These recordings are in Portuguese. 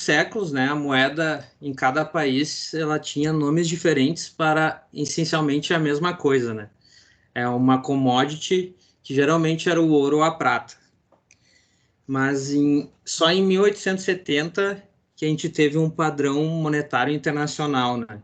séculos, né, a moeda em cada país ela tinha nomes diferentes para essencialmente a mesma coisa, né? É uma commodity que geralmente era o ouro ou a prata. Mas só em 1870 que a gente teve um padrão monetário internacional, né?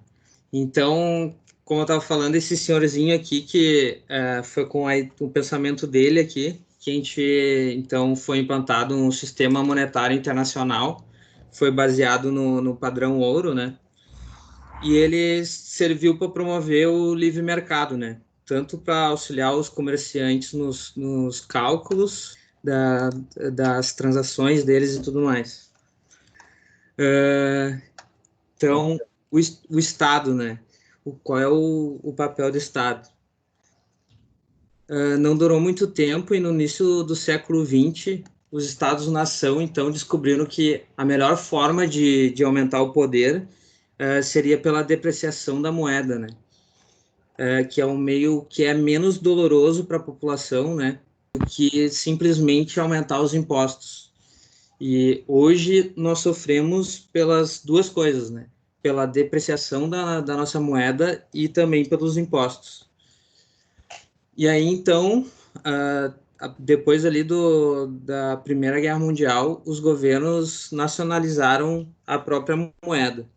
Então, como eu estava falando, esse senhorzinho aqui que foi com o pensamento dele aqui que a gente então foi implantado um sistema monetário internacional, foi baseado no padrão ouro, né? E ele serviu para promover o livre mercado, né? Tanto para auxiliar os comerciantes nos cálculos das transações deles e tudo mais. Então, o Estado, né? Qual é o papel do Estado? Não durou muito tempo e no início do século XX, os Estados-nação, então, descobriram que a melhor forma de aumentar o poder seria pela depreciação da moeda, né? Que é um meio que é menos doloroso para a população, né? Do que simplesmente aumentar os impostos. E hoje nós sofremos pelas duas coisas, né? Pela depreciação da nossa moeda e também pelos impostos. E aí, então, depois ali da Primeira Guerra Mundial, os governos nacionalizaram a própria moeda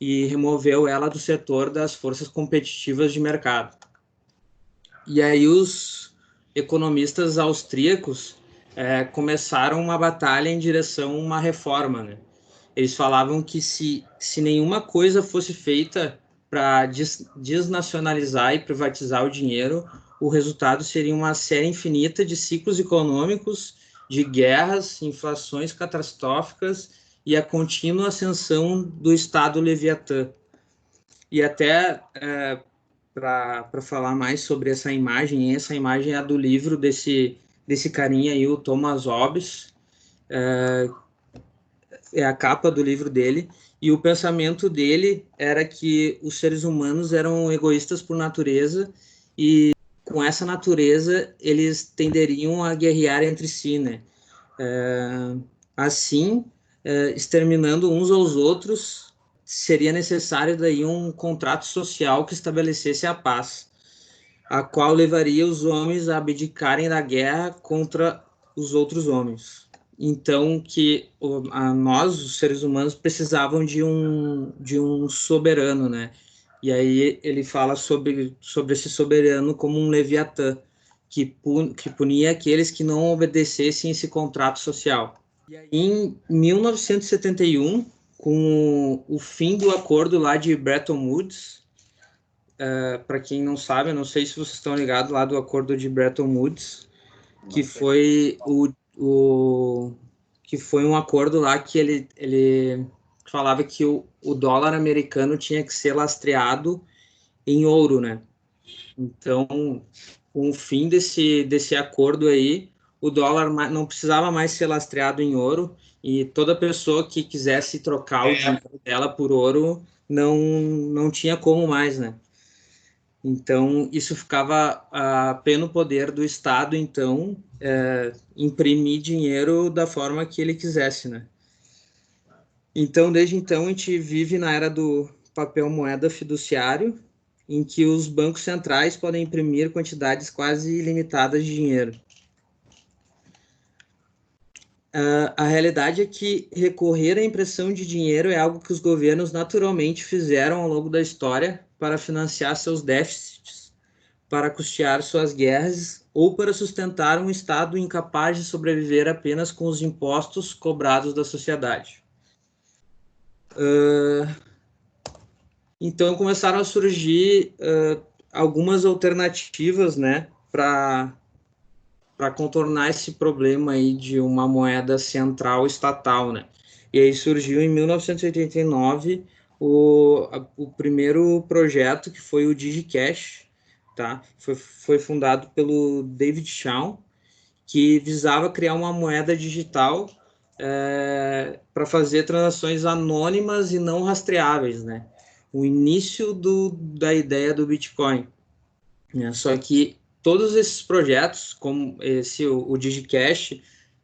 e removeu ela do setor das forças competitivas de mercado. E aí os economistas austríacos começaram uma batalha em direção a uma reforma, né? Eles falavam que se nenhuma coisa fosse feita para desnacionalizar e privatizar o dinheiro, o resultado seria uma série infinita de ciclos econômicos, de guerras, inflações catastróficas e a contínua ascensão do Estado Leviatã. E até para falar mais sobre essa imagem é a do livro desse carinha aí, o Thomas Hobbes, é a capa do livro dele, e o pensamento dele era que os seres humanos eram egoístas por natureza e com essa natureza eles tenderiam a guerrear entre si, né? Assim, exterminando uns aos outros, seria necessário daí um contrato social que estabelecesse a paz, a qual levaria os homens a abdicarem da guerra contra os outros homens. Então, que nós, os seres humanos, precisavam de um soberano, né? E aí ele fala sobre esse soberano como um Leviatã, que punia aqueles que não obedecessem esse contrato social. E aí, em 1971, com o fim do acordo lá de Bretton Woods, para quem não sabe, eu não sei se vocês estão ligados lá do acordo de Bretton Woods, que foi que foi um acordo lá que ele falava que o dólar americano tinha que ser lastreado em ouro, né? Então, com o fim desse acordo aí, o dólar não precisava mais ser lastreado em ouro e toda pessoa que quisesse trocar o dinheiro dela por ouro não tinha como mais, né? Então, isso ficava a pleno poder do Estado, então, imprimir dinheiro da forma que ele quisesse, né? Então, desde então, a gente vive na era do papel moeda fiduciário, em que os bancos centrais podem imprimir quantidades quase ilimitadas de dinheiro. A realidade é que recorrer à impressão de dinheiro é algo que os governos naturalmente fizeram ao longo da história para financiar seus déficits, para custear suas guerras ou para sustentar um Estado incapaz de sobreviver apenas com os impostos cobrados da sociedade. Então começaram a surgir algumas alternativas, né, para contornar esse problema aí de uma moeda central estatal, né? E aí surgiu em 1989 o primeiro projeto, que foi o DigiCash, tá? Foi fundado pelo David Shaw, que visava criar uma moeda digital para fazer transações anônimas e não rastreáveis, né? O início da ideia do Bitcoin, né? Só que todos esses projetos, como esse, o DigiCash,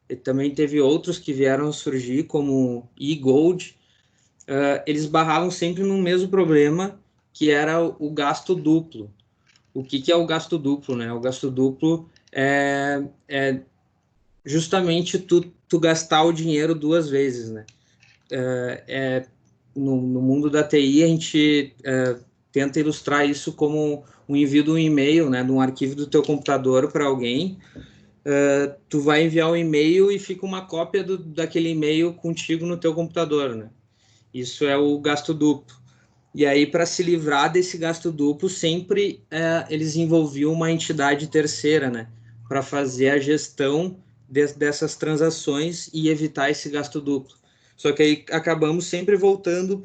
e também teve outros que vieram a surgir, como e-Gold. Eles barravam sempre no mesmo problema, que era o gasto duplo. O que é o gasto duplo, né? O gasto duplo é justamente tu gastar o dinheiro duas vezes, né? No mundo da TI, a gente tenta ilustrar isso como o envio de um e-mail, né? De um arquivo do teu computador para alguém. Tu vai enviar um e-mail e fica uma cópia daquele e-mail contigo no teu computador, né? Isso é o gasto duplo. E aí, para se livrar desse gasto duplo, sempre eles envolviam uma entidade terceira, né? Para fazer a gestão dessas transações e evitar esse gasto duplo. Só que aí acabamos sempre voltando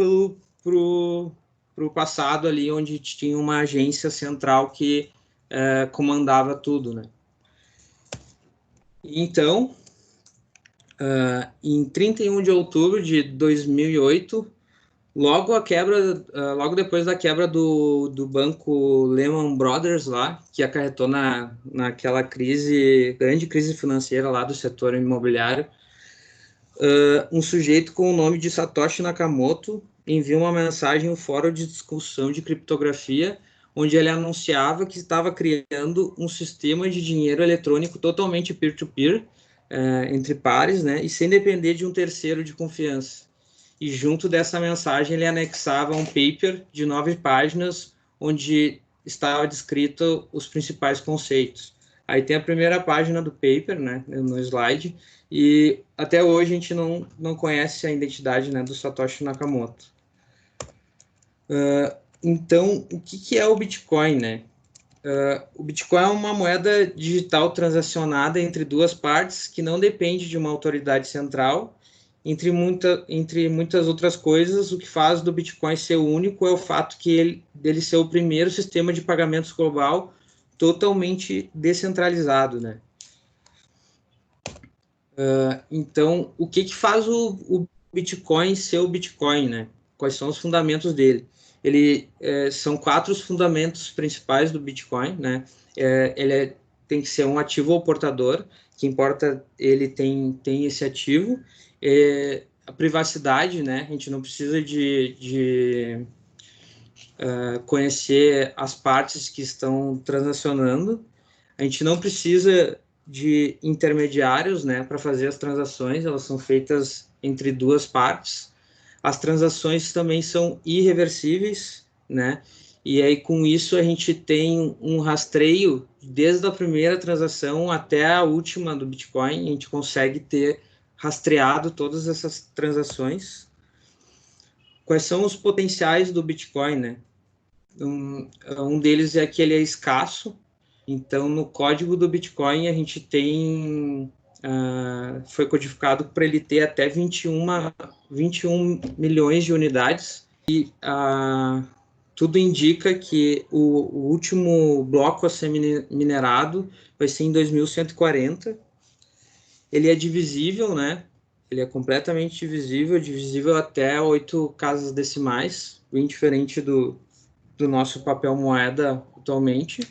pro passado ali, onde tinha uma agência central que comandava tudo, né? Então, em 31 de outubro de 2008, logo depois da quebra do banco Lehman Brothers lá, que acarretou naquela grande crise financeira lá do setor imobiliário, um sujeito com o nome de Satoshi Nakamoto enviou uma mensagem no fórum de discussão de criptografia, onde ele anunciava que estava criando um sistema de dinheiro eletrônico totalmente peer-to-peer, entre pares, né, e sem depender de um terceiro de confiança. E junto dessa mensagem ele anexava um paper de 9 páginas, onde estava descrito os principais conceitos. Aí tem a primeira página do paper, né, no slide, e até hoje a gente não conhece a identidade, né, do Satoshi Nakamoto. Então, o que é o Bitcoin, né? O Bitcoin é uma moeda digital transacionada entre duas partes que não depende de uma autoridade central. Entre muitas outras coisas, o que faz do Bitcoin ser único é o fato dele ser o primeiro sistema de pagamentos global totalmente descentralizado, né? Então, o que faz o Bitcoin ser o Bitcoin, né? Quais são os fundamentos dele? São 4 os fundamentos principais do Bitcoin, né? Tem que ser um ativo ou portador, que importa ele tem esse ativo. A privacidade, né? A gente não precisa de conhecer as partes que estão transacionando. A gente não precisa de intermediários, né, para fazer as transações, elas são feitas entre duas partes. As transações também são irreversíveis, né? E aí com isso a gente tem um rastreio desde a primeira transação até a última do Bitcoin, a gente consegue ter rastreado todas essas transações. Quais são os potenciais do Bitcoin, né? Um deles é que ele é escasso. Então, no código do Bitcoin, a gente tem. Foi codificado para ele ter até 21 milhões de unidades. E tudo indica que o último bloco a ser minerado vai ser em 2140. Ele é divisível, né? Ele é completamente divisível até 8 casas decimais, bem diferente do nosso papel moeda atualmente.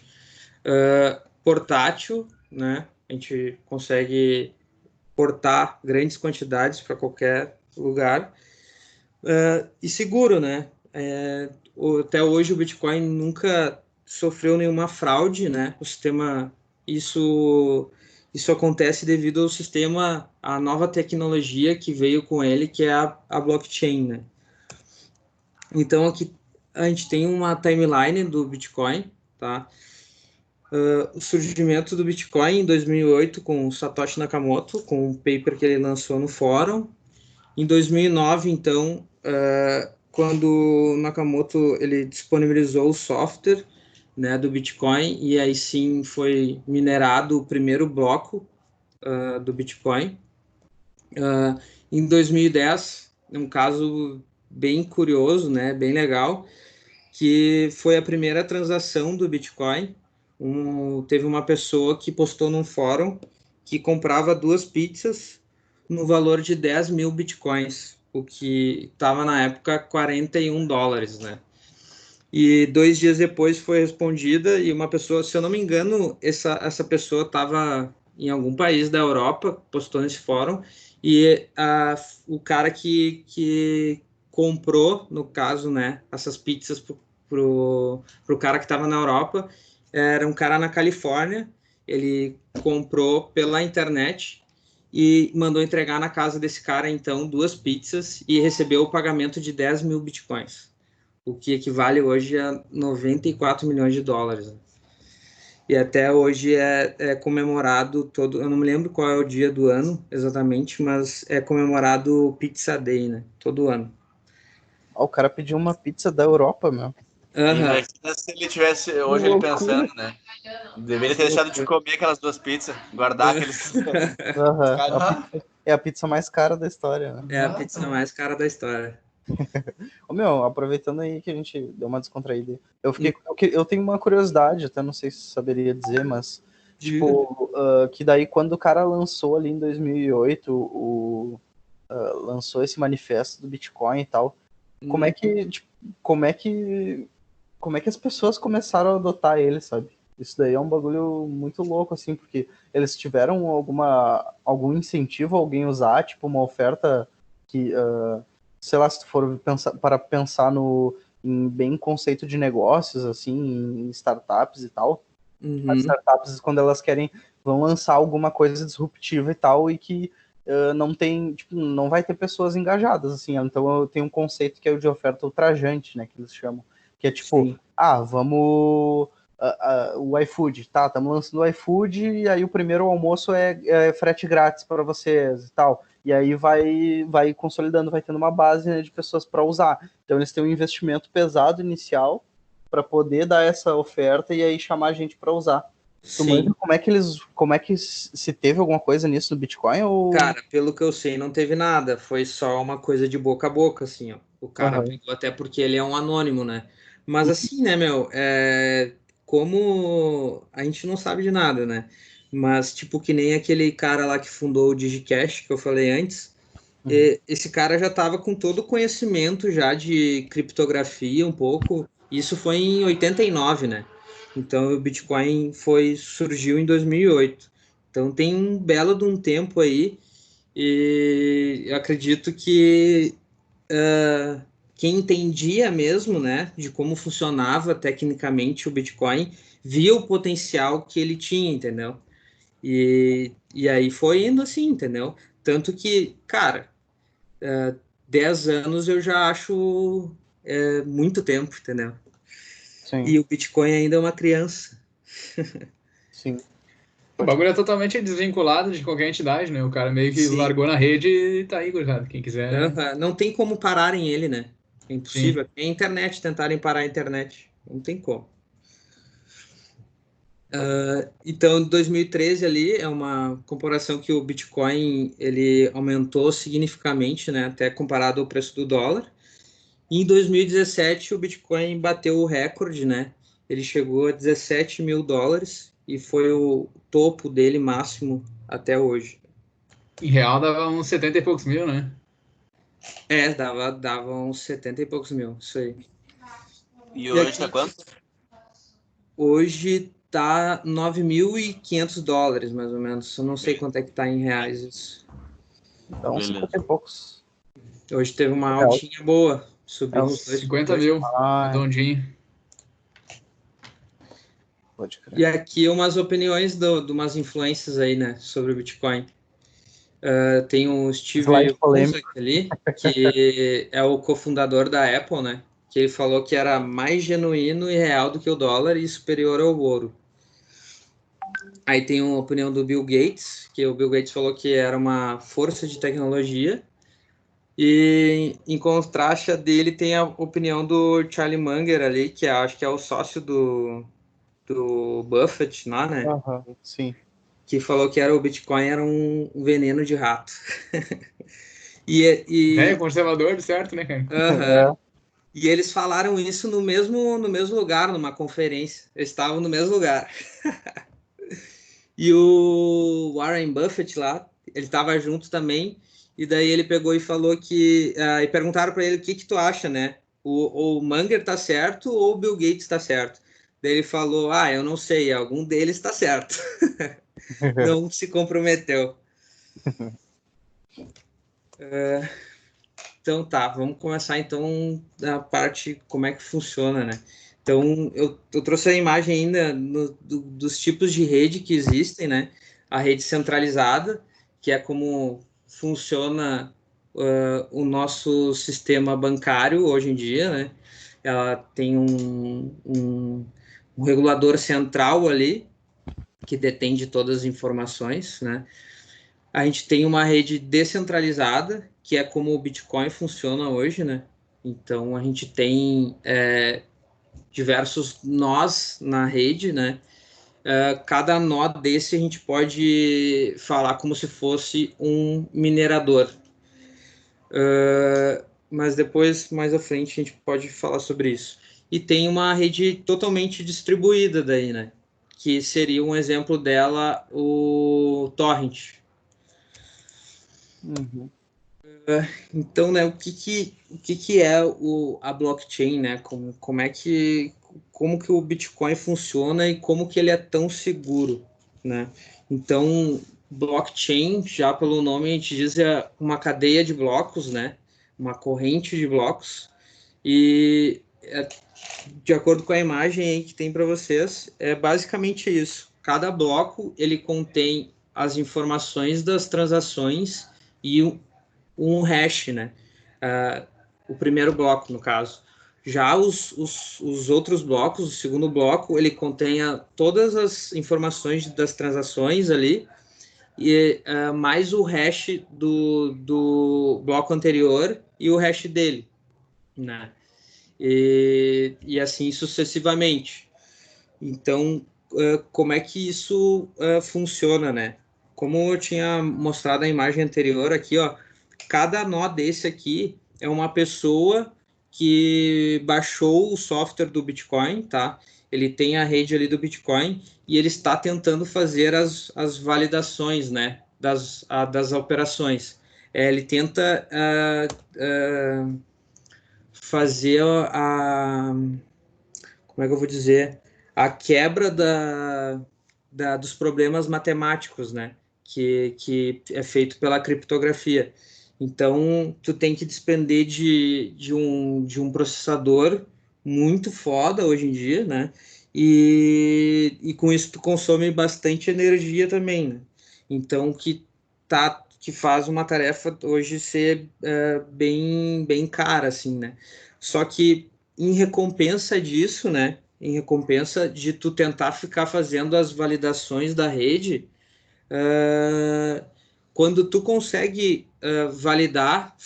Portátil, né? A gente consegue portar grandes quantidades para qualquer lugar. E seguro, né? Até hoje o Bitcoin nunca sofreu nenhuma fraude, né? O sistema, isso acontece devido ao sistema, a nova tecnologia que veio com ele, que é a blockchain, né? Então aqui a gente tem uma timeline do Bitcoin, tá? O surgimento do Bitcoin em 2008 com o Satoshi Nakamoto, com um paper que ele lançou no fórum. Em 2009, então, quando o Nakamoto ele disponibilizou o software, né, do Bitcoin, e aí sim foi minerado o primeiro bloco do Bitcoin. Em 2010, um caso bem curioso, né, bem legal, que foi a primeira transação do Bitcoin. Teve uma pessoa que postou num fórum que comprava 2 pizzas no valor de 10 mil bitcoins, o que estava na época $41, né? E 2 dias depois foi respondida e uma pessoa, se eu não me engano, essa pessoa estava em algum país da Europa, postou nesse fórum, e o cara que comprou, no caso, né, essas pizzas pro cara que estava na Europa, era um cara na Califórnia. Ele comprou pela internet e mandou entregar na casa desse cara, então, 2 pizzas e recebeu o pagamento de 10 mil bitcoins, o que equivale hoje a 94 milhões de dólares. E até hoje é comemorado todo. Eu não me lembro qual é o dia do ano exatamente, mas é comemorado o Pizza Day, né? Todo ano. Ó, o cara pediu uma pizza da Europa, meu. Aham. Imagina se ele tivesse hoje Que ele loucura. pensando, né? Deveria ter deixado de comer aquelas 2 pizzas, guardar aqueles. Aham. Cara, É a pizza mais cara da história, né? É a pizza mais cara da história. Ô, meu, aproveitando aí que a gente deu uma descontraída, eu tenho uma curiosidade, até não sei se saberia dizer, mas, tipo, que daí quando o cara lançou ali em 2008, lançou esse manifesto do Bitcoin e tal, como é que, tipo, como é que as pessoas começaram a adotar ele, sabe? Isso daí é um bagulho muito louco, assim, porque eles tiveram algum incentivo a alguém usar, tipo, uma oferta que, sei lá, se tu for pensar em bem conceito de negócios, assim, em startups e tal, as startups, quando elas vão lançar alguma coisa disruptiva e tal, e que não tem, tipo, não vai ter pessoas engajadas, assim. Então eu tenho um conceito que é o de oferta ultrajante, né, que eles chamam, que é tipo, Sim. vamos... o iFood, tá, estamos lançando o iFood e aí o primeiro almoço é frete grátis para vocês e tal, e aí vai consolidando, vai tendo uma base, né, de pessoas para usar. Então eles têm um investimento pesado inicial para poder dar essa oferta e aí chamar a gente para usar. Tu manja Sim. como é que se teve alguma coisa nisso no Bitcoin ou... Cara, pelo que eu sei, não teve nada. Foi só uma coisa de boca a boca, assim, ó. O cara Aham. pegou até porque ele é um anônimo, né? Mas assim, né, meu? Como a gente não sabe de nada, né? Mas, tipo, que nem aquele cara lá que fundou o DigiCash, que eu falei antes, esse cara já tava com todo o conhecimento já de criptografia um pouco. Isso foi em 89, né? Então o Bitcoin surgiu em 2008. Então tem um belo de um tempo aí, e eu acredito que quem entendia mesmo, né, de como funcionava tecnicamente o Bitcoin, via o potencial que ele tinha, entendeu? E aí foi indo assim, entendeu? Tanto que, cara, 10 anos eu já acho muito tempo, entendeu? Sim, E o Bitcoin ainda é uma criança. sim. O bagulho é totalmente desvinculado de qualquer entidade, né? O cara meio que Sim. largou na rede e tá aí, gurizada. Quem quiser, Não tem como pararem ele, né? É sim. impossível. É a internet, tentarem parar a internet. Não tem como. Então, 2013 ali é uma comparação que o Bitcoin ele aumentou significativamente, né? Até comparado ao preço do dólar. E em 2017 o Bitcoin bateu o recorde, né? Ele chegou a 17 mil dólares e foi o topo dele máximo até hoje. Em real dava uns 70 e poucos mil, né? Dava uns 70 e poucos mil, isso aí. e E hoje tá aqui, quanto? hoje tá 9.500 dólares, mais ou menos. Eu não sei quanto é que tá em reais isso. Então, Beleza. 50 e poucos. Hoje teve uma Real. altinha boa, subiu uns 50 dois. mil, Ah, redondinho. pode crer. E aqui umas opiniões de umas influências aí, né, sobre o Bitcoin. Tem o Slide Steve polêmico. Wozniak ali, que é o cofundador da Apple, né, que ele falou que era mais genuíno e real do que o dólar e superior ao ouro. Aí tem uma opinião do Bill Gates, que o Bill Gates falou que era uma força de tecnologia. E em contraste a dele tem a opinião do Charlie Munger ali, que acho que é o sócio do Buffett lá, né? Aham, sim. Que falou que o Bitcoin era um veneno de rato. E, Velho e, conservador, certo, né, cara? aham. E eles falaram isso no mesmo lugar, numa conferência. Eles estavam no mesmo lugar. E o Warren Buffett lá, ele estava junto também. E daí ele pegou e falou que. E perguntaram para ele o que tu acha, né? O Munger tá certo ou o Bill Gates tá certo? Daí ele falou, eu não sei, algum deles está certo. Não se comprometeu. Então tá, vamos começar então da parte como é que funciona, né? Então eu trouxe a imagem ainda dos tipos de rede que existem, né? A rede centralizada, que é como funciona o nosso sistema bancário hoje em dia, né? Ela tem um regulador central ali que detém de todas as informações, né? A gente tem uma rede descentralizada, que é como o Bitcoin funciona hoje, né? Então, a gente tem diversos nós na rede, né? Cada nó desse a gente pode falar como se fosse um minerador. Mas depois, mais à frente, a gente pode falar sobre isso. E tem uma rede totalmente distribuída daí, né? Que seria um exemplo dela, o Torrent. Uhum. Então, né, o que é a blockchain, né? Como que o Bitcoin funciona e como que ele é tão seguro, né? Então, blockchain, já pelo nome a gente diz, é uma cadeia de blocos, né? Uma corrente de blocos. E de acordo com a imagem aí que tem para vocês, é basicamente isso. Cada bloco ele contém as informações das transações e um hash, né? O primeiro bloco, no caso. Já os outros blocos, o segundo bloco, ele contém todas as informações das transações ali, e mais o hash do bloco anterior e o hash dele, né? E assim sucessivamente. Então, como é que isso funciona, né? Como eu tinha mostrado na imagem anterior aqui, ó, cada nó desse aqui é uma pessoa que baixou o software do Bitcoin, tá? Ele tem a rede ali do Bitcoin e ele está tentando fazer as validações, né? Das operações. Ele tenta fazer como é que eu vou dizer? A quebra dos problemas matemáticos, né? Que é feito pela criptografia. Então, tu tem que despender de um processador muito foda hoje em dia, né? E com isso tu consome bastante energia também, né? Então, que faz uma tarefa hoje ser bem cara, assim, né? Só que em recompensa disso, né? Em recompensa de tu tentar ficar fazendo as validações da rede, quando tu consegue validar,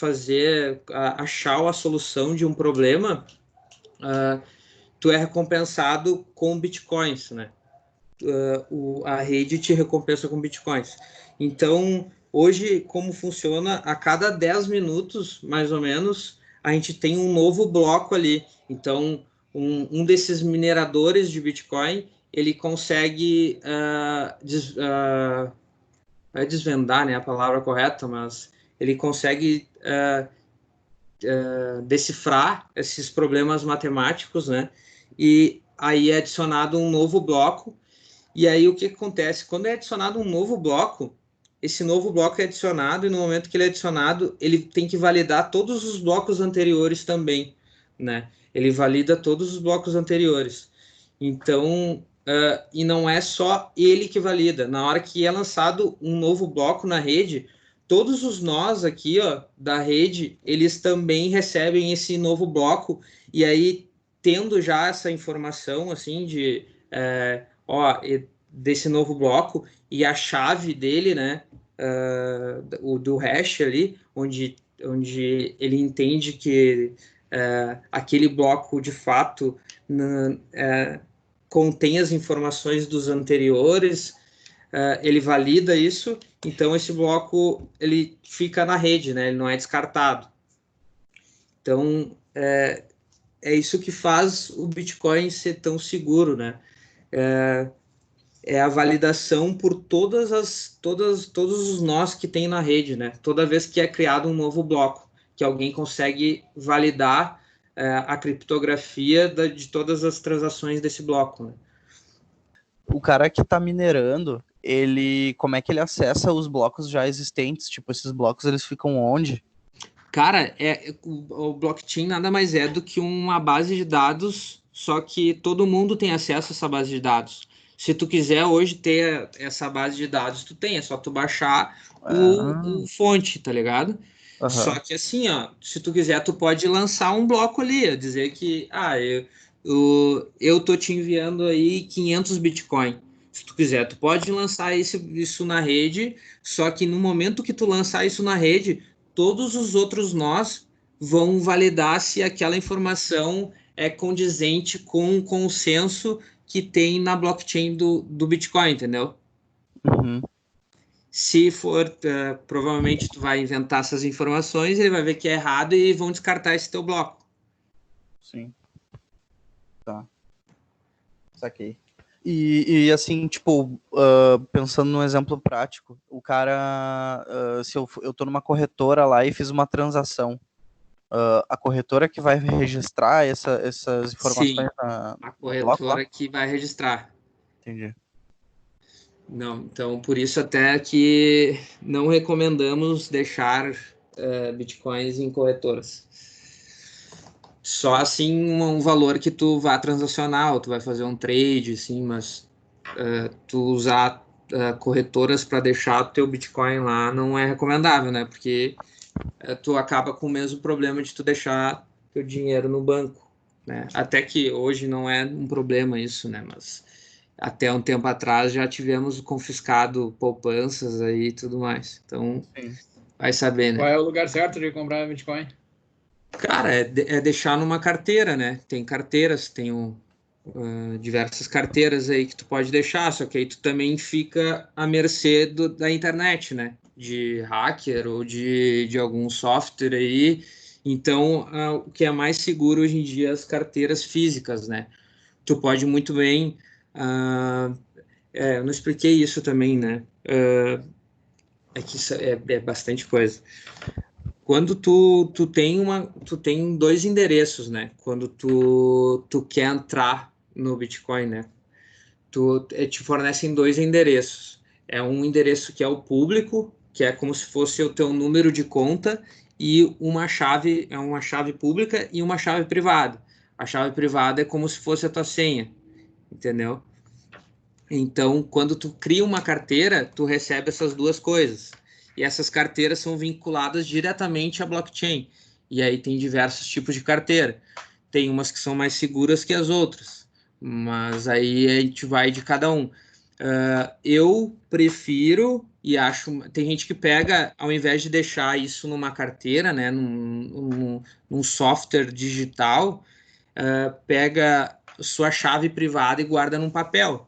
achar a solução de um problema, tu é recompensado com bitcoins, né? A rede te recompensa com bitcoins. Então, hoje, como funciona? A cada 10 minutos, mais ou menos, a gente tem um novo bloco ali. Então, um desses mineradores de Bitcoin, ele consegue não é desvendar, né, a palavra correta, mas ele consegue decifrar esses problemas matemáticos, né? E aí é adicionado um novo bloco. E aí o que acontece? Quando é adicionado um novo bloco, esse novo bloco é adicionado e no momento que ele é adicionado, ele tem que validar todos os blocos anteriores também, né? Ele valida todos os blocos anteriores. Então, e não é só ele que valida. Na hora que é lançado um novo bloco na rede, todos os nós aqui, ó, da rede, eles também recebem esse novo bloco. E aí, tendo já essa informação, assim, desse novo bloco e a chave dele, né, o do hash ali, onde ele entende que aquele bloco de fato contém as informações dos anteriores, ele valida isso, então esse bloco ele fica na rede, né, ele não é descartado. Então, é isso que faz o Bitcoin ser tão seguro, né? É a validação por todos os nós que tem na rede, né? Toda vez que é criado um novo bloco, que alguém consegue validar a criptografia de todas as transações desse bloco, né? O cara que tá minerando, como é que ele acessa os blocos já existentes? Tipo, esses blocos, eles ficam onde? Cara, o blockchain nada mais é do que uma base de dados, só que todo mundo tem acesso a essa base de dados. Se tu quiser hoje ter essa base de dados, tu tem, é só tu baixar o fonte, tá ligado? Só que assim, ó, se tu quiser, tu pode lançar um bloco ali, dizer que, eu tô te enviando aí 500 Bitcoin. Se tu quiser, tu pode lançar isso na rede, só que no momento que tu lançar isso na rede, todos os outros nós vão validar se aquela informação é condizente com o consenso que tem na blockchain do Bitcoin, entendeu? Uhum. Se for, provavelmente tu vai inventar essas informações, ele vai ver que é errado e vão descartar esse teu bloco. Sim. Tá. Saquei. E assim, tipo, pensando num exemplo prático, o cara, se eu tô numa corretora lá e fiz uma transação, a corretora que vai registrar essas informações Sim, a no bloco lá? corretora que vai registrar. Entendi. Não, então por isso até que não recomendamos deixar bitcoins em corretoras. Só assim um valor que tu vá transacionar, ou tu vai fazer um trade, assim, mas tu usar corretoras para deixar o teu Bitcoin lá não é recomendável, né? Porque tu acaba com o mesmo problema de tu deixar teu dinheiro no banco, né? Até que hoje não é um problema isso, né? Mas até um tempo atrás já tivemos confiscado poupanças aí e tudo mais. Então, Sim. vai saber, Qual né? é o lugar certo de comprar Bitcoin? Cara, é deixar numa carteira, né? Tem carteiras, diversas carteiras aí que tu pode deixar, só que aí tu também fica à mercê da internet, né? De hacker ou de algum software aí. Então, o que é mais seguro hoje em dia é as carteiras físicas, né? Tu pode muito bem. Eu não expliquei isso também, né? É que isso é bastante coisa. Quando tu tem dois endereços, né? Quando tu quer entrar no Bitcoin, né? Te fornecem dois endereços. É um endereço que é o público, que é como se fosse o teu número de conta, e uma chave pública e uma chave privada. A chave privada é como se fosse a tua senha, entendeu? Então, quando tu cria uma carteira, tu recebe essas duas coisas. E essas carteiras são vinculadas diretamente à blockchain. E aí tem diversos tipos de carteira. Tem umas que são mais seguras que as outras. Mas aí a gente vai de cada um. Eu prefiro e acho. Tem gente que pega, ao invés de deixar isso numa carteira, né, num software digital, pega sua chave privada e guarda num papel.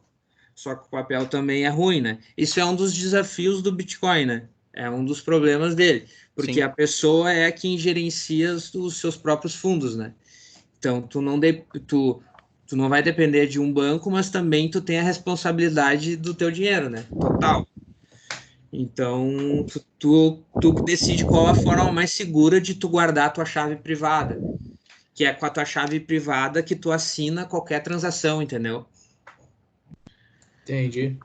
Só que o papel também é ruim, né? Isso é um dos desafios do Bitcoin, né? É um dos problemas dele, porque Sim. a pessoa é quem gerencia os seus próprios fundos, né? Então, tu não vai depender de um banco, mas também tu tem a responsabilidade do teu dinheiro, né? Total. Então, tu decide qual a forma mais segura de tu guardar a tua chave privada, que é com a tua chave privada que tu assina qualquer transação, entendeu? Entendi.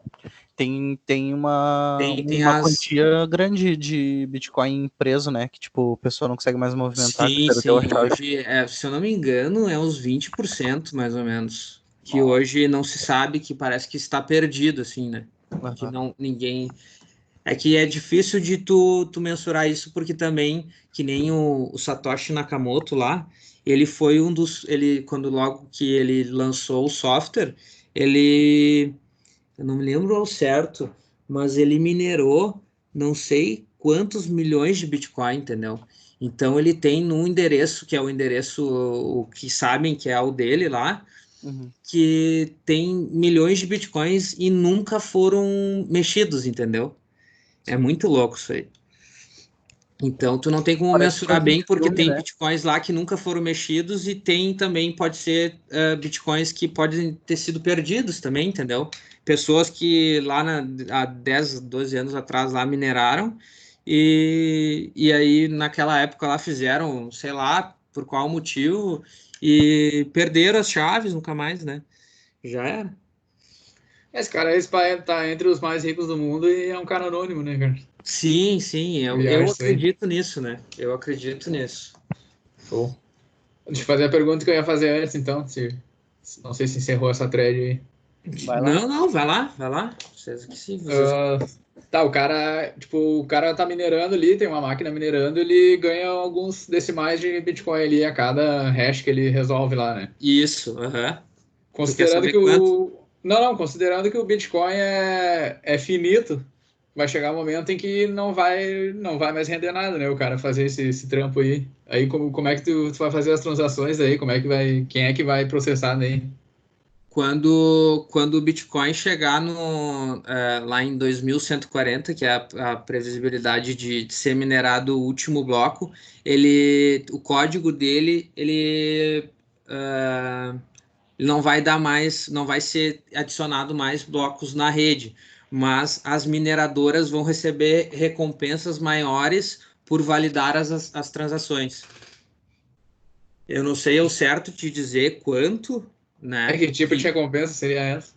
Tem uma, Tem uma quantia grande de Bitcoin preso, né? Que, tipo, o pessoal não consegue mais movimentar, que Sim, perdeu a sim. chave. Hoje, se eu não me engano, é uns 20% mais ou menos. Que hoje não se sabe, que parece que está perdido, assim, né? Que Aham. não, ninguém. É que é difícil de tu mensurar isso, porque também, que nem o Satoshi Nakamoto lá, ele foi um dos. Quando logo que ele lançou o software, ele. Eu não me lembro ao certo, mas ele minerou não sei quantos milhões de Bitcoin, entendeu? Então ele tem num endereço, que é o endereço o que sabem que é o dele lá, Uhum. que tem milhões de Bitcoins e nunca foram mexidos, entendeu? É Sim. muito louco isso aí. Então, tu não tem como Parece mensurar coisa bem, de porque filme, tem né? bitcoins lá que nunca foram mexidos e tem também, pode ser bitcoins que podem ter sido perdidos também, entendeu? Pessoas que lá há 10, 12 anos atrás lá mineraram e aí naquela época lá fizeram, sei lá, por qual motivo, e perderam as chaves, nunca mais, né? Já era. Esse cara tá entre os mais ricos do mundo e é um cara anônimo, né, cara? Sim, eu Viagem isso aí. acredito nisso, né? Eu acredito nisso. Show. Deixa eu fazer a pergunta que eu ia fazer antes, então. Não sei se encerrou essa thread aí. Vai lá. Não, vai lá. Vocês que sim, Tá, o cara tá minerando ali, tem uma máquina minerando, ele ganha alguns decimais de Bitcoin ali a cada hash que ele resolve lá, né? Isso, aham. Tu quer Considerando saber que quanto? o. Não, considerando que o Bitcoin é finito, vai chegar um momento em que não vai mais render nada, né? O cara fazer esse trampo aí. Aí como é que tu vai fazer as transações aí? Como é que vai. Quem é que vai processar daí? Quando o Bitcoin chegar lá em 2140, que é a previsibilidade de ser minerado o último bloco, o código dele, ele não vai dar mais, não vai ser adicionado mais blocos na rede, mas as mineradoras vão receber recompensas maiores por validar as transações. Eu não sei ao certo te dizer quanto, né? Que tipo de recompensa seria essa?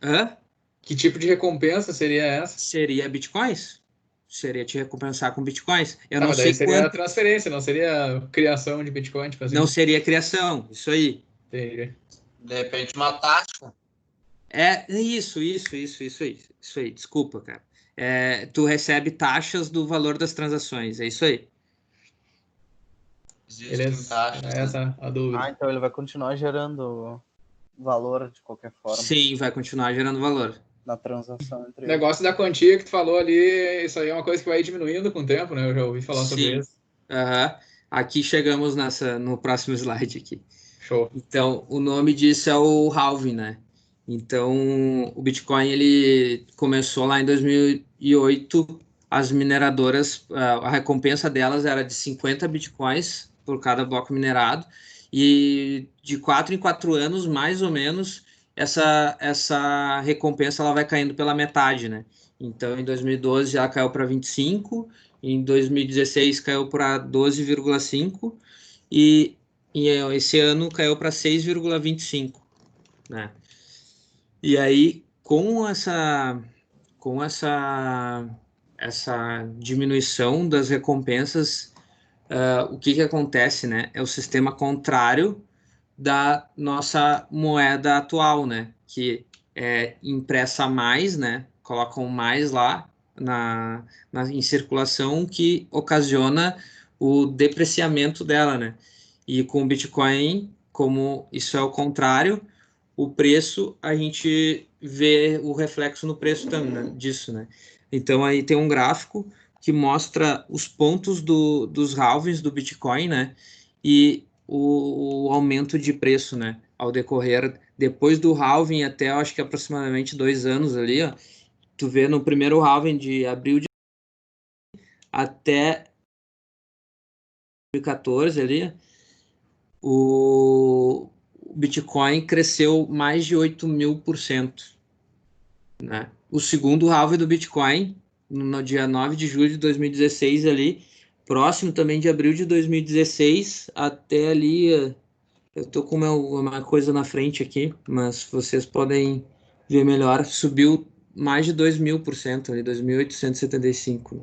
Hã? Que tipo de recompensa seria essa? Seria bitcoins? Seria te recompensar com bitcoins? Eu Tá, não mas daí sei seria a quanto. transferência, não seria a criação de Bitcoin, tipo Não assim. seria criação, isso aí. Entendi. De repente, uma tática. Isso aí. Desculpa, cara. Tu recebe taxas do valor das transações, é isso aí. Existem Beleza? taxas, É né? essa a dúvida. Então ele vai continuar gerando valor de qualquer forma Sim, vai continuar gerando valor. na transação entre O eles. negócio da quantia que tu falou ali, isso aí é uma coisa que vai diminuindo com o tempo, né? Eu já ouvi falar sobre Sim. isso. Aham. Aqui chegamos no próximo slide aqui. Show. Então, o nome disso é o halving, né? Então, o Bitcoin ele começou lá em 2008. As mineradoras, a recompensa delas era de 50 Bitcoins por cada bloco minerado. E de 4 em 4 anos, mais ou menos, essa recompensa ela vai caindo pela metade, né? Então, em 2012 já caiu para 25, em 2016 caiu para 12,5 e esse ano caiu para 6,25, né? E aí, com essa diminuição das recompensas, o que que acontece, né? É o sistema contrário da nossa moeda atual, né? Que é impressa mais, né? Colocam mais lá em circulação, que ocasiona o depreciamento dela, né? E com o Bitcoin, como isso é o contrário, o preço, a gente vê o reflexo no preço também, né, disso, né? Então aí tem um gráfico que mostra os pontos dos halvings do Bitcoin, né? E o aumento de preço, né? Ao decorrer, depois do halving até, eu acho que aproximadamente 2 anos ali, ó, tu vê no primeiro halving de abril de até 2014 ali, o Bitcoin cresceu mais de 8.000%, né? O segundo halving do Bitcoin, no dia 9 de julho de 2016 ali, próximo também de abril de 2016, até ali, eu tô com uma coisa na frente aqui, mas vocês podem ver melhor, subiu mais de 2.000% ali, 2.875.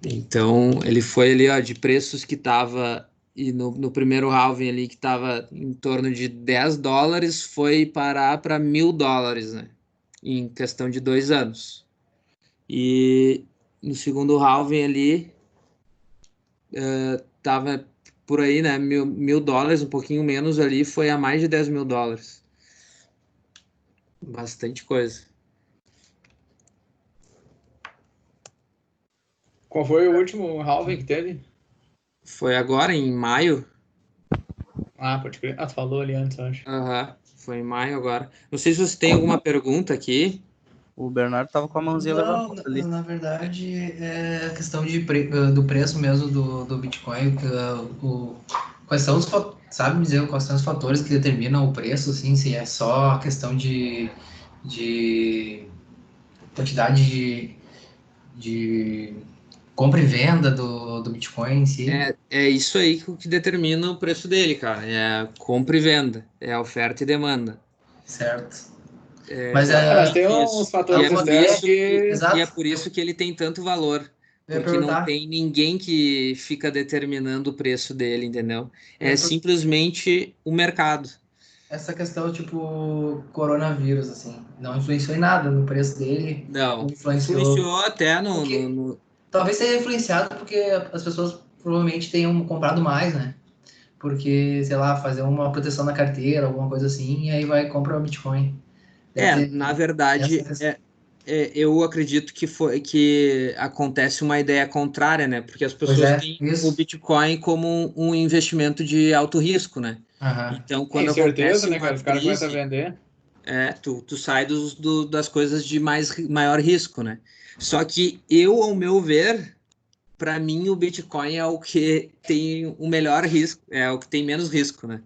Então, ele foi ali, ó, de preços que estava, e no primeiro halving ali, que estava em torno de $10, foi parar para $1.000, né? Em questão de 2 anos. E no segundo halving ali, tava por aí, né? $1.000, um pouquinho menos ali, foi a mais de $10.000. Bastante coisa. Qual foi o último halving que teve? Foi agora, em maio. Ah, pode crer. Ah, tu falou ali antes, eu acho. Aham, foi em maio agora. Não sei se você tem alguma pergunta aqui. O Bernardo tava com a mãozinha Não, levantada ali. na verdade, é a questão do preço mesmo do Bitcoin. Quais são sabe me dizer quais são os fatores que determinam o preço, assim, se é só a questão de quantidade de compra e venda do Bitcoin em si. É isso aí que determina o preço dele, cara. É compra e venda, é oferta e demanda. Certo. Mas Mas tem Isso. uns fatores E é por externos isso, que. e é exato. por isso que ele tem tanto valor. Eu ia Porque não perguntar. tem ninguém que fica determinando o preço dele, entendeu? Eu É ia per- simplesmente o mercado. Essa questão, tipo, coronavírus, assim, não influenciou em nada no preço dele, Não. não influenciou. Influenciou até Porque talvez tenha influenciado porque as pessoas provavelmente tenham comprado mais, né? Porque, sei lá, fazer uma proteção na carteira, alguma coisa assim, e aí vai e compra o Bitcoin. Deve Na ter essa verdade, questão. eu acredito que acontece uma ideia contrária, né? Porque as Pois pessoas é, têm o isso. Bitcoin como um investimento de alto risco, né? Aham. Então, É quando incerteza, acontece né, uma cara? Os caras começam a crise, vender. tu sai das coisas de maior risco, né? Só que ao meu ver, para mim, o Bitcoin é o que tem o melhor risco, é o que tem menos risco, né?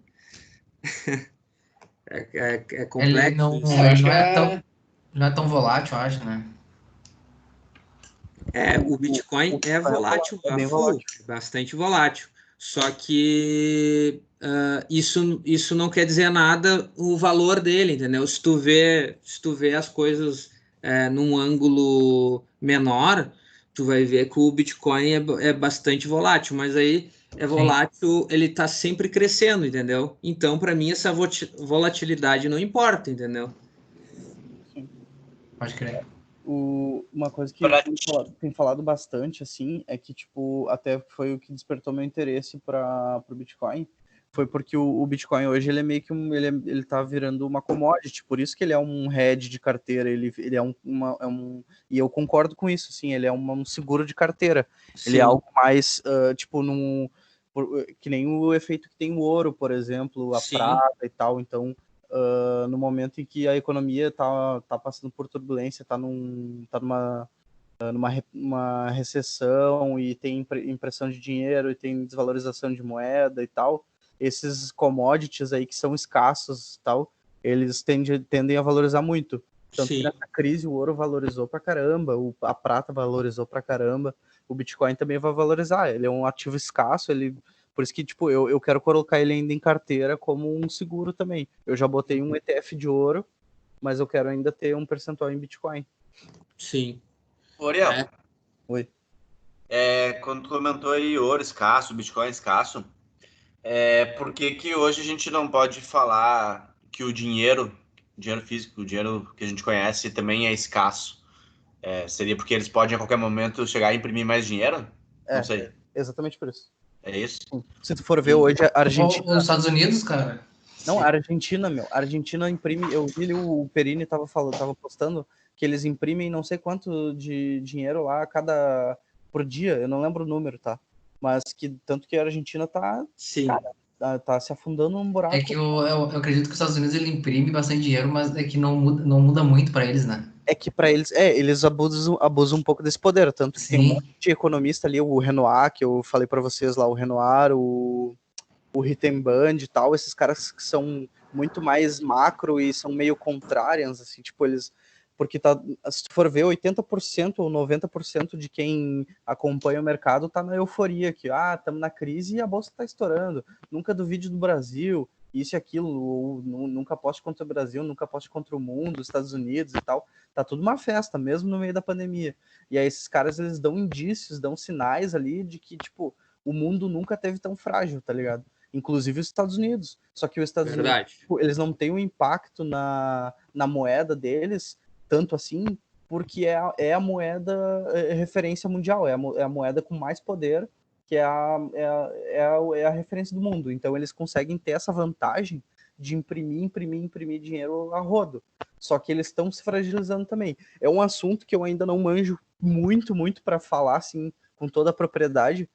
É Ele complexo não, isso. Eu ele acho não que é tão, é. não é tão volátil, eu acho, né? O Bitcoin O é Bitcoin volátil é a bem full, volátil. bastante volátil. Só que isso não quer dizer nada o valor dele, entendeu? Se tu vê as coisas num ângulo menor, tu vai ver que o Bitcoin é bastante volátil, mas aí é Sim, volátil, ele está sempre crescendo, entendeu? Então, para mim, essa volatilidade não importa, entendeu? pode crer. Uma coisa que Pra tem falado bastante, assim, é que, tipo, até foi o que despertou meu interesse para o Bitcoin, foi porque o Bitcoin hoje, ele é meio que ele tá virando uma commodity, por isso que ele é um hedge de carteira, ele é e eu concordo com isso, assim, ele é um seguro de carteira, ele é Sim, algo mais, tipo, que nem o efeito que tem o ouro, por exemplo, a sim, prata e tal, então no momento em que a economia tá passando por turbulência, tá numa recessão e tem impressão de dinheiro e tem desvalorização de moeda e tal, esses commodities aí que são escassos e tal, eles tendem a valorizar muito. Tanto que sim. nessa crise o ouro valorizou pra caramba, a prata valorizou pra caramba, o Bitcoin também vai valorizar. Ele é um ativo escasso, por isso que, tipo, eu quero colocar ele ainda em carteira como um seguro também. Eu já botei um ETF de ouro, mas eu quero ainda ter um percentual em Bitcoin. Sim. Oriel, Oi. quando tu comentou aí ouro escasso, Bitcoin escasso, por que que hoje a gente não pode falar que dinheiro físico, o dinheiro que a gente conhece também é escasso? Seria porque eles podem a qualquer momento chegar e imprimir mais dinheiro? Não É, sei. exatamente por isso. É isso? Se tu for ver E- hoje, a Argentina. Os Estados Unidos, cara, Não, a Argentina, meu. A Argentina imprime. Eu vi ali o Perini tava postando que eles imprimem não sei quanto de dinheiro lá por dia. Eu não lembro o número, tá? Mas que tanto que a Argentina Sim. tá se afundando num é buraco. que eu acredito que os Estados Unidos ele imprime bastante dinheiro, mas é que não muda muito para eles, né? É que para eles abusam um pouco desse poder, tanto que tem um Sim, monte de economista ali, o Renoir, que eu falei para vocês lá, o Renoir, o Rittenband e tal, esses caras que são muito mais macro e são meio contrarians, assim, tipo, porque se tu for ver, 80% ou 90% de quem acompanha o mercado tá na euforia, que, estamos na crise e a bolsa tá estourando, nunca duvide do Brasil, isso e aquilo, ou, nunca aposte contra o Brasil, nunca aposte contra o mundo, os Estados Unidos e tal, tá tudo uma festa, mesmo no meio da pandemia. E aí esses caras, eles dão indícios, dão sinais ali de que, tipo, o mundo nunca teve tão frágil, tá ligado? Inclusive os Estados Unidos. Só que os Estados Unidos, Verdade. tipo, eles não têm um impacto na moeda deles, tanto assim, porque é a moeda referência mundial, é a moeda com mais poder, que é a referência do mundo. Então eles conseguem ter essa vantagem de imprimir dinheiro a rodo. Só que eles estão se fragilizando também. É um assunto que eu ainda não manjo muito, muito para falar assim com toda a propriedade,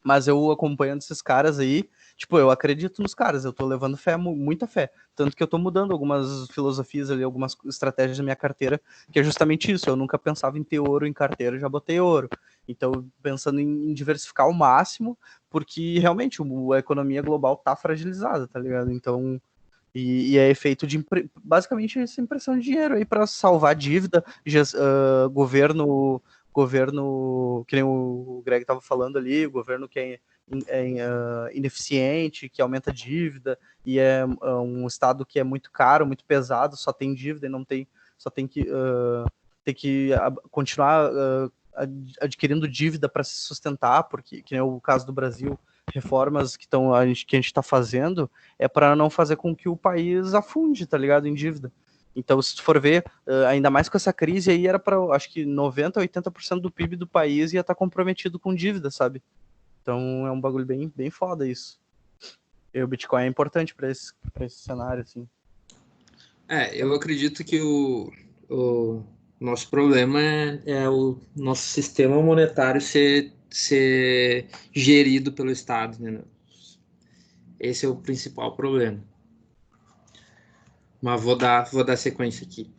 mas eu acompanhando esses caras aí, tipo, eu acredito nos caras, eu tô levando fé, muita fé. Tanto que eu tô mudando algumas filosofias ali, algumas estratégias da minha carteira, que é justamente isso. Eu nunca pensava em ter ouro em carteira, eu já botei ouro. Então, pensando em diversificar ao máximo, porque realmente a economia global tá fragilizada, tá ligado? Então, e é efeito de basicamente essa impressão de dinheiro aí para salvar dívida, governo governo, que nem o Greg estava falando ali, o governo que é ineficiente, que aumenta a dívida, e é um Estado que é muito caro, muito pesado, só tem dívida e não tem, só tem que continuar adquirindo dívida para se sustentar, porque, que nem o caso do Brasil, reformas que a gente está fazendo é para não fazer com que o país afunde, tá ligado, em dívida. Então, se tu for ver, ainda mais com essa crise aí, era para, acho que 90%, 80% do PIB do país ia estar comprometido com dívida, sabe? Então, é um bagulho bem, bem foda isso. E o Bitcoin é importante para esse cenário, assim. Eu acredito que o nosso problema é o nosso sistema monetário ser gerido pelo Estado, né? Esse é o principal problema. Mas vou dar sequência aqui.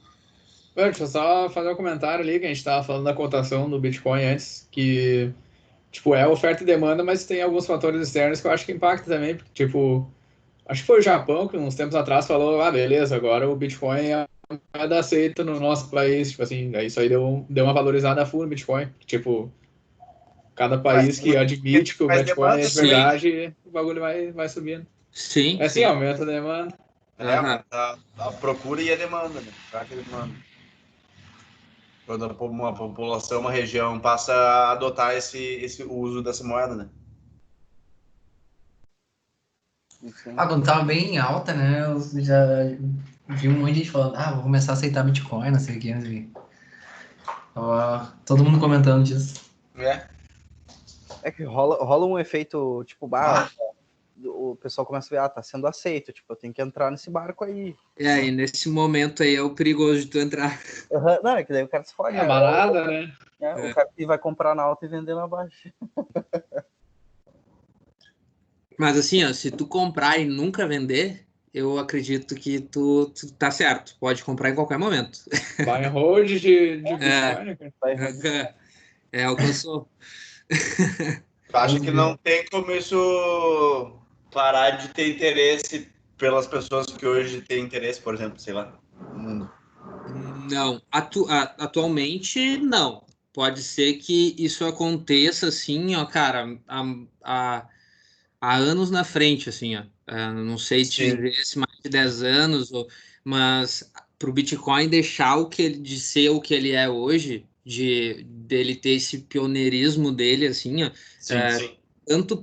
Deixa eu só fazer um comentário ali, que a gente estava falando da cotação do Bitcoin antes, que, tipo, é oferta e demanda, mas tem alguns fatores externos que eu acho que impactam também, porque, tipo, acho que foi o Japão que uns tempos atrás falou, beleza, agora o Bitcoin é moeda aceita no nosso país, tipo assim, daí isso aí deu uma valorizada full no Bitcoin, tipo, cada país que admite que o Bitcoin é de verdade, o bagulho vai subindo. Sim. Sim, aumenta a demanda. Aumenta a procura e a demanda, né? Quando uma população, uma região passa a adotar o uso dessa moeda, né? Quando tava bem em alta, né? Eu já vi um monte de gente falando, vou começar a aceitar Bitcoin, não sei o que, não sei o que. Todo mundo comentando disso. É que rola um efeito, tipo, o pessoal começa a ver, tá sendo aceito, tipo, eu tenho que entrar nesse barco aí. E nesse momento aí é o perigoso de tu entrar. Não, é que daí o cara se fode. É balada, né? O cara que vai comprar na alta e vender na baixa. Mas assim, ó, se tu comprar e nunca vender, eu acredito que tu tá certo. Pode comprar em qualquer momento. Buy and hold de Bitcoin, né, cara? Alcançou. Tu acha que não tem como isso parar de ter interesse pelas pessoas que hoje têm interesse, por exemplo, sei lá, no mundo? Não, atualmente não. Pode ser que isso aconteça assim, ó, cara, há anos na frente, assim, ó. Não sei te dizer se mais de 10 anos, mas para o Bitcoin deixar de ser o que ele é hoje, dele ter esse pioneirismo dele, assim, ó, Sim. tanto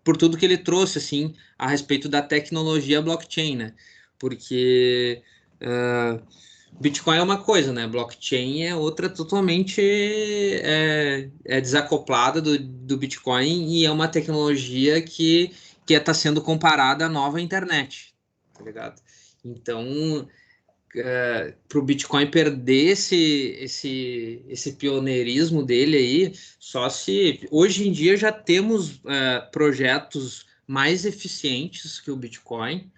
por tudo que ele trouxe, assim, a respeito da tecnologia blockchain, né? Porque Bitcoin é uma coisa, né? Blockchain é outra totalmente desacoplada do Bitcoin e é uma tecnologia que está sendo comparada à nova internet, tá ligado? Então, para o Bitcoin perder esse pioneirismo dele aí, só se hoje em dia já temos projetos mais eficientes que o Bitcoin,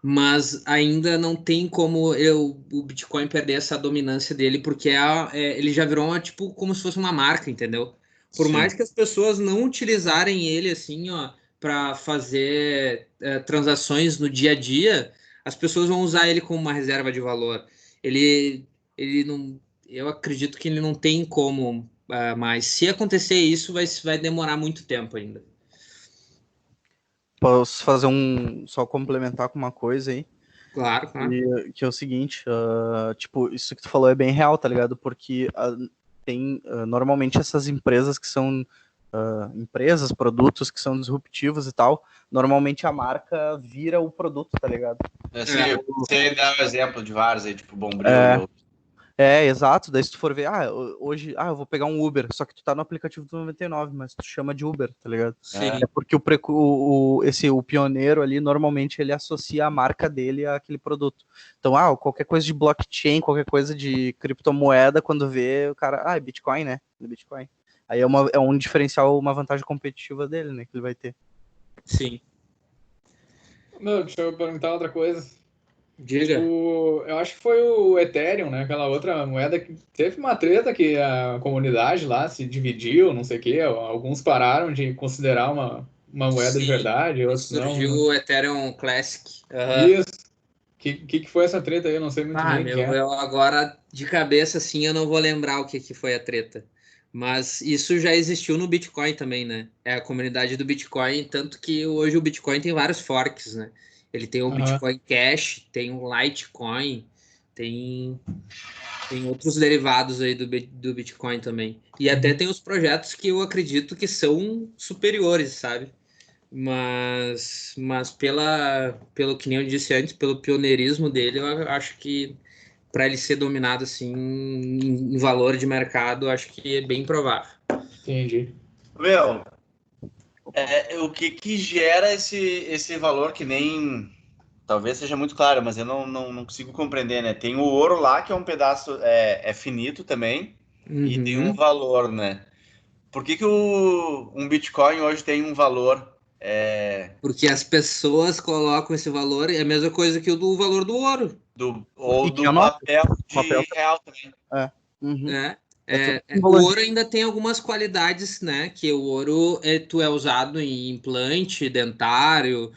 mas ainda não tem como o Bitcoin perder essa dominância dele, porque ele já virou tipo como se fosse uma marca, entendeu? Por mais que as pessoas não utilizarem ele assim, ó, para fazer transações no dia a dia, as pessoas vão usar ele como uma reserva de valor. Ele não, eu acredito que ele não tem como, mas se acontecer isso, vai demorar muito tempo ainda. Posso fazer só complementar com uma coisa aí? Claro. Que é o seguinte, tipo, isso que tu falou é bem real, tá ligado? Porque tem normalmente essas empresas que são empresas, produtos que são disruptivos e tal, normalmente a marca vira o produto, tá ligado? Você dá um exemplo de vários aí, tipo Bombril. Exato. Daí se tu for ver, hoje, eu vou pegar um Uber, só que tu tá no aplicativo do 99, mas tu chama de Uber, tá ligado? Sim. É porque o pioneiro ali, normalmente ele associa a marca dele àquele produto. Então, qualquer coisa de blockchain, qualquer coisa de criptomoeda, quando vê, o cara, é Bitcoin, né? Bitcoin. Aí é um diferencial, uma vantagem competitiva dele, né, que ele vai ter. Sim. Não, deixa eu perguntar outra coisa. Diga. Eu acho que foi o Ethereum, né? Aquela outra moeda que teve uma treta que a comunidade lá se dividiu, não sei o quê. Alguns pararam de considerar uma moeda de verdade, outros não. Surgiu o Ethereum Classic. Isso. Que foi essa treta aí? Eu não sei muito bem o que é. Eu agora, de cabeça, assim, eu não vou lembrar o que foi a treta. Mas isso já existiu no Bitcoin também, né? É a comunidade do Bitcoin, tanto que hoje o Bitcoin tem vários forks, né? Ele tem o Bitcoin Cash, tem o Litecoin, tem outros derivados aí do Bitcoin também. E até tem os projetos que eu acredito que são superiores, sabe? Mas pelo que nem eu disse antes, pelo pioneirismo dele, eu acho que para ele ser dominado assim em valor de mercado, acho que é bem provável. Entendi. Meu, o que gera esse valor que nem... Talvez seja muito claro, mas eu não consigo compreender, né? Tem o ouro lá, que é um pedaço... É finito também, e tem um valor, né? Por que um Bitcoin hoje tem um valor? Porque as pessoas colocam esse valor, é a mesma coisa que o do valor do ouro. Ou do papel de real também. Uhum. O ouro ainda tem algumas qualidades, né? Que o ouro é usado em implante dentário,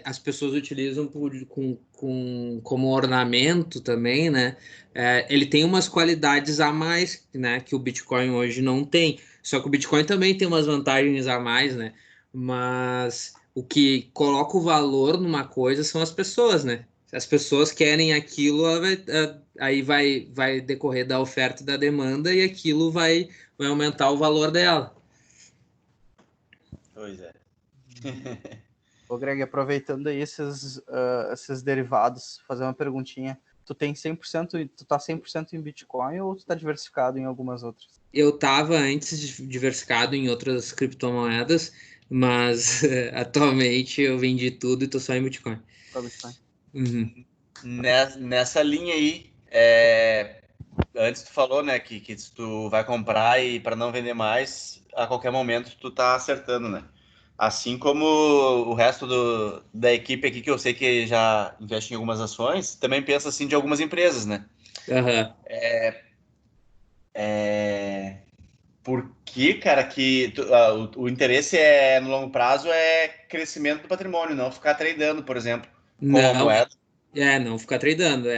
as pessoas utilizam como ornamento também, né? Ele tem umas qualidades a mais, né? Que o Bitcoin hoje não tem. Só que o Bitcoin também tem umas vantagens a mais, né? Mas o que coloca o valor numa coisa são as pessoas, né? Se as pessoas querem aquilo, aí vai decorrer da oferta e da demanda e aquilo vai aumentar o valor dela. Pois é. Ô, Greg, aproveitando aí esses derivados, fazer uma perguntinha. Tu tá 100% em Bitcoin ou tu tá diversificado em algumas outras? Eu estava antes diversificado em outras criptomoedas, mas atualmente eu vendi tudo e tô só em Bitcoin. Só Bitcoin. Uhum. Nessa linha aí, antes tu falou, né, que tu vai comprar e para não vender mais, a qualquer momento tu tá acertando, né? Assim como o resto da equipe aqui, que eu sei que já investe em algumas ações, também pensa assim de algumas empresas, né? Uhum. Porque, cara, o interesse no longo prazo é crescimento do patrimônio, não ficar tradando, por exemplo, com a Não, moeda. não ficar tradando.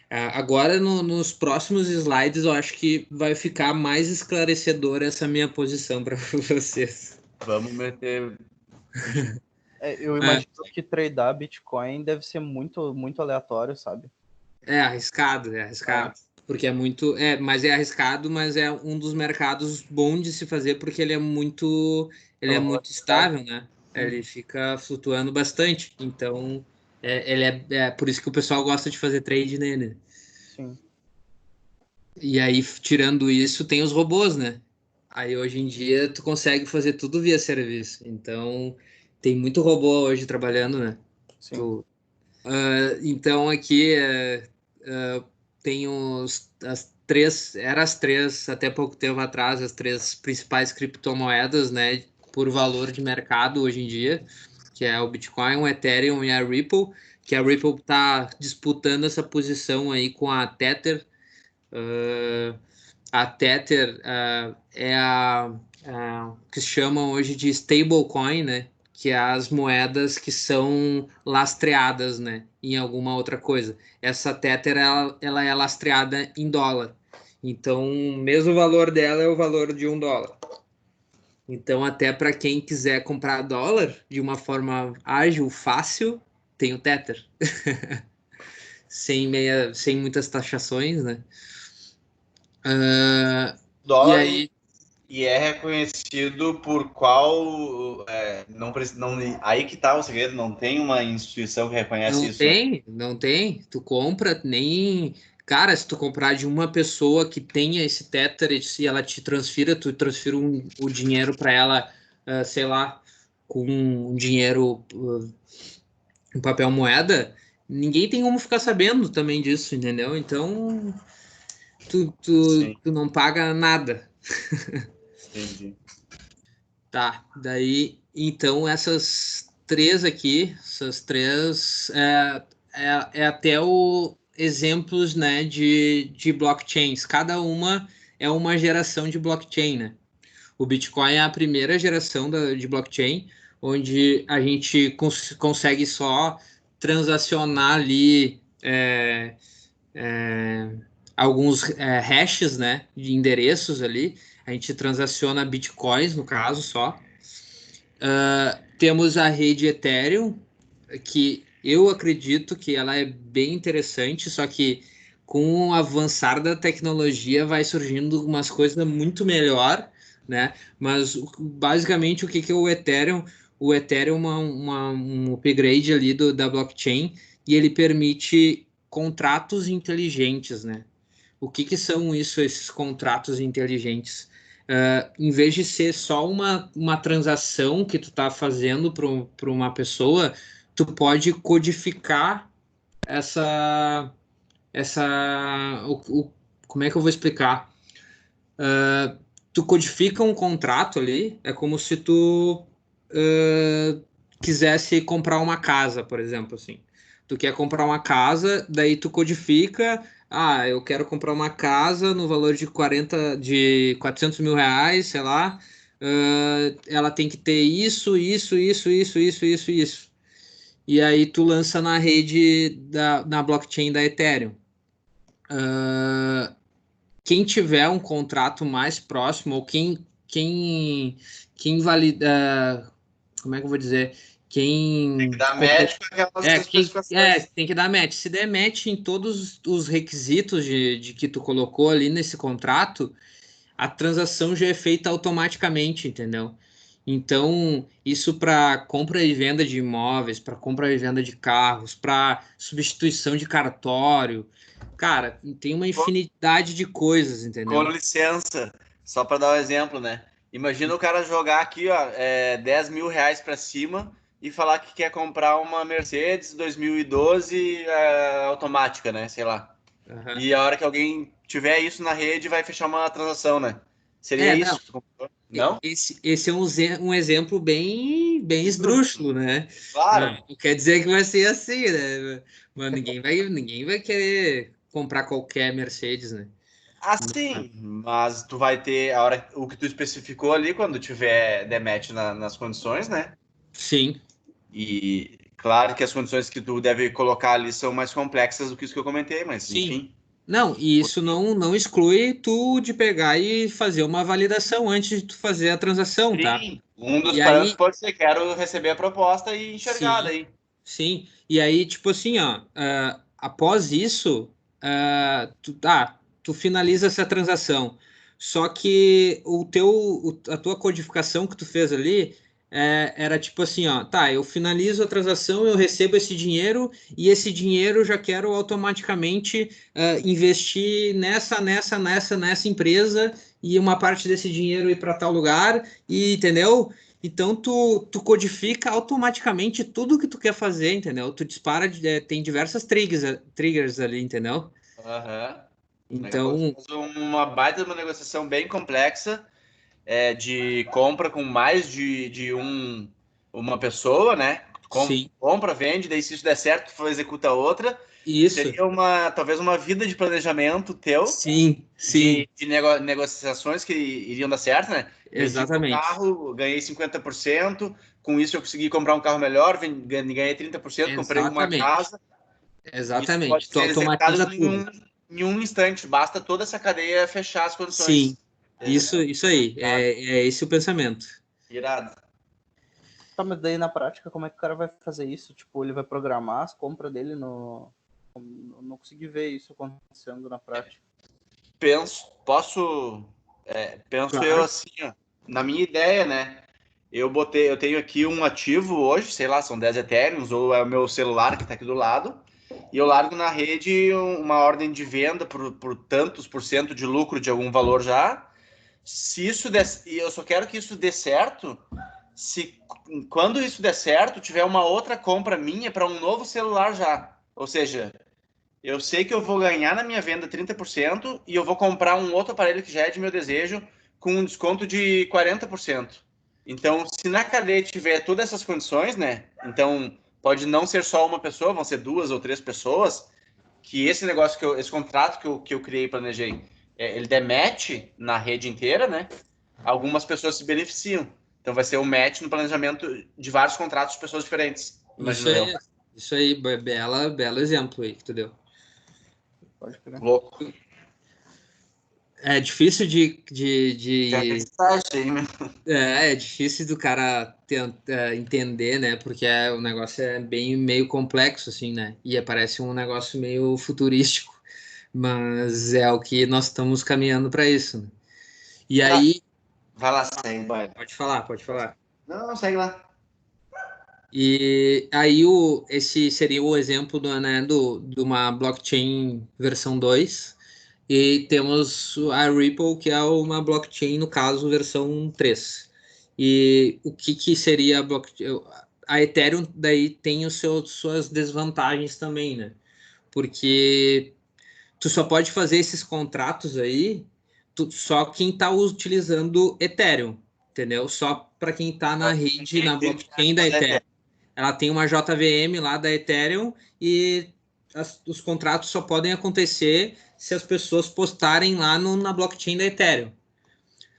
Agora, nos próximos slides, eu acho que vai ficar mais esclarecedora essa minha posição para vocês. Vamos meter. Eu imagino que tradear Bitcoin deve ser muito, muito aleatório, sabe? É arriscado. Porque mas é arriscado, mas é um dos mercados bons de se fazer porque ele é muito estável, né? Ele fica flutuando bastante. Então, por isso que o pessoal gosta de fazer trade nele. Sim. E aí, tirando isso, tem os robôs, né? Aí hoje em dia tu consegue fazer tudo via serviço. Então, tem muito robô hoje trabalhando, né? Sim. Então aqui tem as três, até pouco tempo atrás, as três principais criptomoedas, né, por valor de mercado hoje em dia, que é o Bitcoin, o Ethereum e a Ripple, que a Ripple está disputando essa posição aí com a Tether. A Tether é a que chamam hoje de stablecoin, né? Que é as moedas que são lastreadas, né? Em alguma outra coisa. Essa Tether, ela é lastreada em dólar. Então, o mesmo valor dela é o valor de $1. Então, até para quem quiser comprar dólar de uma forma ágil, fácil, tem o Tether. sem muitas taxações, né? Dólar E aí, e é reconhecido por qual. Aí que tá o segredo, não tem uma instituição que reconhece isso, né? não tem. Tu compra, nem. Cara, se tu comprar de uma pessoa que tenha esse Tether e se ela te transfira, tu transfira o dinheiro para ela, sei lá, com um dinheiro em papel moeda, ninguém tem como ficar sabendo também disso, entendeu? Então, Sim, tu não paga nada. entendi. Tá, daí, então, essas três, até exemplos, né, de blockchains. Cada uma é uma geração de blockchain, né? O Bitcoin é a primeira geração de blockchain, onde a gente consegue só transacionar ali alguns hashes, né, de endereços ali. A gente transaciona bitcoins, no caso, só. Temos a rede Ethereum, que eu acredito que ela é bem interessante, só que com o avançar da tecnologia vai surgindo umas coisas muito melhor, né? Mas basicamente o que é o Ethereum? O Ethereum é um upgrade ali da blockchain e ele permite contratos inteligentes, né? O que são esses contratos inteligentes? Em vez de ser só uma transação que tu está fazendo para uma pessoa, tu pode codificar essa como é que eu vou explicar? Tu codifica um contrato ali, é como se tu quisesse comprar uma casa, por exemplo, assim. Tu quer comprar uma casa, daí tu codifica, eu quero comprar uma casa no valor de 400 mil reais, sei lá, ela tem que ter isso, isso, isso, isso, isso, isso, isso. E aí tu lança na rede na blockchain da Ethereum. Quem tiver um contrato mais próximo, ou quem valida, como é que eu vou dizer? Tem que dar match com aquelas especificações. Tem que dar match. Se der match em todos os requisitos de que tu colocou ali nesse contrato, a transação já é feita automaticamente, entendeu? Então, isso para compra e venda de imóveis, para compra e venda de carros, para substituição de cartório, cara, tem uma infinidade de coisas, entendeu? Com licença, só para dar um exemplo, né? Imagina o cara jogar aqui, ó, 10 mil reais para cima e falar que quer comprar uma Mercedes 2012 automática, né? Sei lá. Uhum. E a hora que alguém tiver isso na rede, vai fechar uma transação, né? Seria isso que tu comprou? Não? Esse é um exemplo bem esdrúxulo, né? Claro. Não quer dizer que vai ser assim, né? Mas ninguém vai querer comprar qualquer Mercedes, né? Assim, mas tu vai ter a hora o que tu especificou ali quando tiver dematch nas condições, né? Sim. E claro que as condições que tu deve colocar ali são mais complexas do que isso que eu comentei, mas Sim. enfim. Não, e isso não exclui tu de pegar e fazer uma validação antes de tu fazer a transação, tá? Sim, um dos E parâmetros aí, pode ser quero receber a proposta e enxergar sim, daí. sim. E aí, tipo assim, ó, após isso, tu finaliza essa transação. Só que a tua codificação que tu fez ali era tipo assim, ó, tá, eu finalizo a transação, eu recebo esse dinheiro e esse dinheiro eu já quero automaticamente investir nessa empresa e uma parte desse dinheiro ir para tal lugar, e entendeu? Então tu codifica automaticamente tudo que tu quer fazer, entendeu? Tu dispara, tem diversas triggers ali, entendeu? Aham. Então, Faz uma baita de uma negociação bem complexa, de compra com mais de uma pessoa, né? sim, Compra, vende, daí se isso der certo, tu executa outra. isso, Seria talvez uma vida de planejamento teu, sim, de negociações que iriam dar certo, né? Vendi meu exatamente, carro, ganhei 50%, com isso eu consegui comprar um carro melhor, ganhei 30%, comprei uma exatamente, casa. Isso pode exatamente. Tu ser executado automatiza tudo. em um instante, basta toda essa cadeia fechar as Sim, condições. isso aí, é esse o pensamento. Irado. Tá, mas daí na prática, como é que o cara vai fazer isso? Tipo, ele vai programar as compras dele no. Eu não consegui ver isso acontecendo na prática. Penso eu Claro. assim, ó, na minha ideia, né? Eu tenho aqui um ativo hoje, sei lá, são 10 Ethereums, ou é o meu celular que está aqui do lado, e eu largo na rede uma ordem de venda por tantos por cento de lucro de algum valor já. Se isso der, e eu só quero que isso dê certo, se quando isso der certo, tiver uma outra compra minha para um novo celular já. Ou seja, eu sei que eu vou ganhar na minha venda 30% e eu vou comprar um outro aparelho que já é de meu desejo com um desconto de 40%. Então, se na cadeia tiver todas essas condições, né? Então, pode não ser só uma pessoa, vão ser 2 ou 3 pessoas, que esse negócio, esse contrato que eu criei e planejei, ele der match na rede inteira, né? Algumas pessoas se beneficiam. Então, vai ser um match no planejamento de vários contratos de pessoas diferentes, Isso imagino eu. Isso aí, belo exemplo aí que tu deu. Pode crer. Louco. É difícil é difícil do cara entender, né? Porque o negócio é bem meio complexo, assim, né? E parece um negócio meio futurístico, mas é o que nós estamos caminhando para isso, né? E aí, Vai lá, segue, vai. pode falar. Não, segue lá. E aí esse seria o exemplo de uma blockchain versão 2. E temos a Ripple, que é uma blockchain, no caso, versão 3. E o que seria a blockchain? A Ethereum daí tem suas desvantagens também, né? Porque tu só pode fazer esses contratos aí só quem está utilizando Ethereum, entendeu? Só para quem está na rede, na blockchain da Ethereum. Ela tem uma JVM lá da Ethereum e os contratos só podem acontecer se as pessoas postarem lá na blockchain da Ethereum.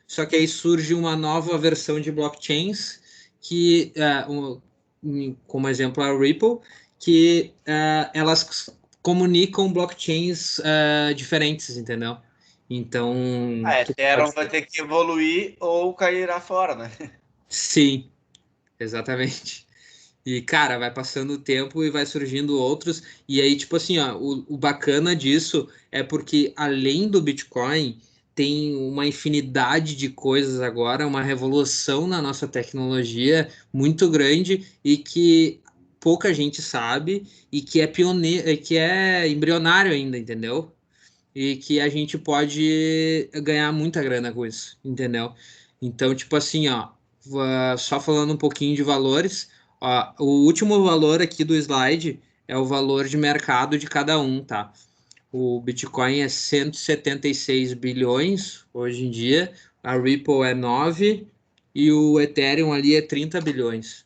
Só que aí surge uma nova versão de blockchains que, como exemplo, a Ripple, que elas comunicam blockchains diferentes, entendeu? Então... A Ethereum vai ter que evoluir ou cairá fora, né? Sim, exatamente. E, cara, vai passando o tempo e vai surgindo outros. E aí, tipo assim, ó, o bacana disso é porque, além do Bitcoin, tem uma infinidade de coisas agora, uma revolução na nossa tecnologia muito grande e que pouca gente sabe e que é pioneiro, que é embrionário ainda, entendeu? E que a gente pode ganhar muita grana com isso, entendeu? Então, tipo assim, ó, só falando um pouquinho de valores, ó, o último valor aqui do slide é o valor de mercado de cada um, tá? O Bitcoin é 176 bilhões hoje em dia, a Ripple é 9 e o Ethereum ali é 30 bilhões.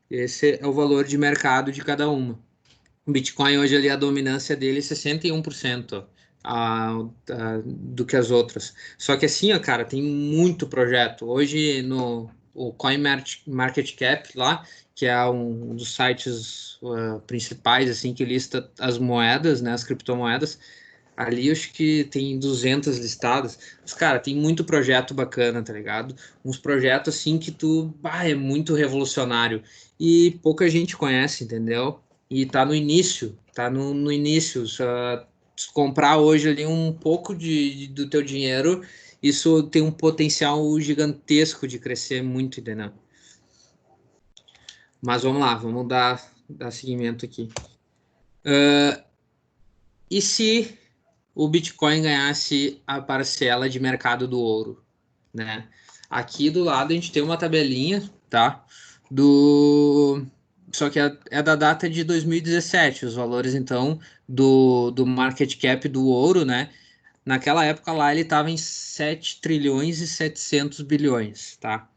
Esse é o valor de mercado de cada uma. O Bitcoin hoje ali a dominância dele é 61% do que as outras. Só que assim, ó, cara, tem muito projeto. Hoje no o CoinMarketCap lá, que é um dos sites principais assim que lista as moedas, né, as criptomoedas, ali eu acho que tem 200 listadas. Mas, cara, tem muito projeto bacana, tá ligado? Uns projetos assim que é muito revolucionário e pouca gente conhece, entendeu? E tá no início, tá no início. Se comprar hoje ali um pouco do teu dinheiro, isso tem um potencial gigantesco de crescer muito, entendeu? Mas vamos lá, vamos dar seguimento aqui. E se o Bitcoin ganhasse a parcela de mercado do ouro, né? Aqui do lado a gente tem uma tabelinha, tá? Só que é da data de 2017, os valores então do market cap do ouro, né? Naquela época lá ele estava em 7 trilhões e 700 bilhões, tá?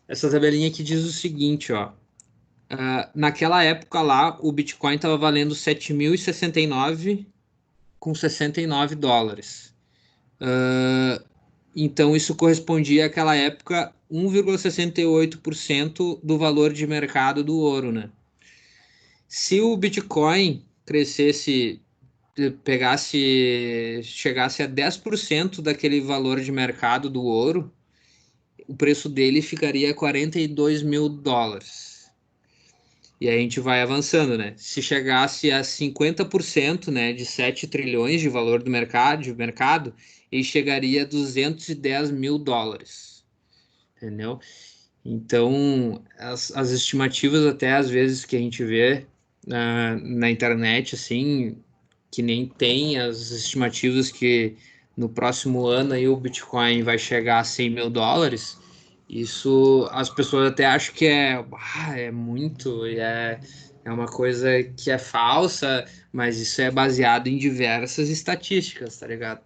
Essa tabelinha aqui diz o seguinte, ó. Naquela época lá o Bitcoin estava valendo 7.069 com 69 dólares. Então, isso correspondia àquela época 1,68% do valor de mercado do ouro, né? Se o Bitcoin chegasse a 10% daquele valor de mercado do ouro, o preço dele ficaria 42 mil dólares. E aí a gente vai avançando, né? Se chegasse a 50%, né, de 7 trilhões de valor do mercado, ele chegaria a 210 mil dólares. Entendeu? Então, as estimativas até às vezes que a gente vê na internet, assim, que nem tem as estimativas que no próximo ano aí o Bitcoin vai chegar a 100 mil dólares, isso as pessoas até acham que é muito, é uma coisa que é falsa, mas isso é baseado em diversas estatísticas, tá ligado?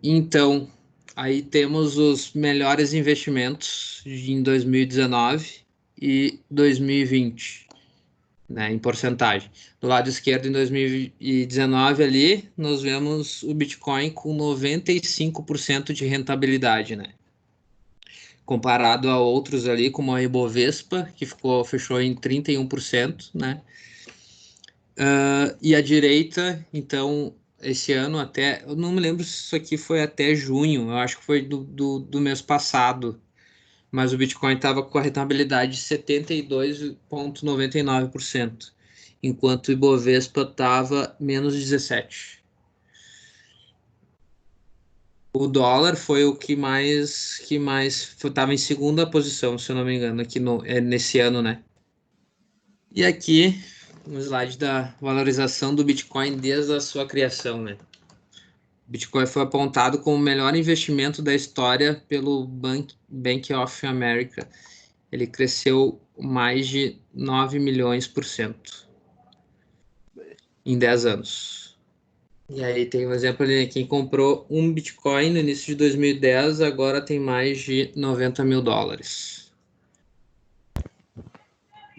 Então, aí temos os melhores investimentos em 2019 e 2020, né, em porcentagem. Do lado esquerdo, em 2019 ali, nós vemos o Bitcoin com 95% de rentabilidade, né? comparado a outros ali, como a Ibovespa, que fechou em 31%, né? E a direita, então, esse ano até, eu não me lembro se isso aqui foi até junho, eu acho que foi do mês passado, mas o Bitcoin estava com a rentabilidade de 72,99%, enquanto o Ibovespa estava menos 17%. O dólar foi o que mais estava em segunda posição, se eu não me engano, aqui nesse ano, né? E aqui, no slide da valorização do Bitcoin desde a sua criação, né? O Bitcoin foi apontado como o melhor investimento da história pelo Bank of America. Ele cresceu mais de 9 milhões% em 10 anos. E aí tem um exemplo ali, quem comprou um Bitcoin no início de 2010, agora tem mais de 90 mil dólares.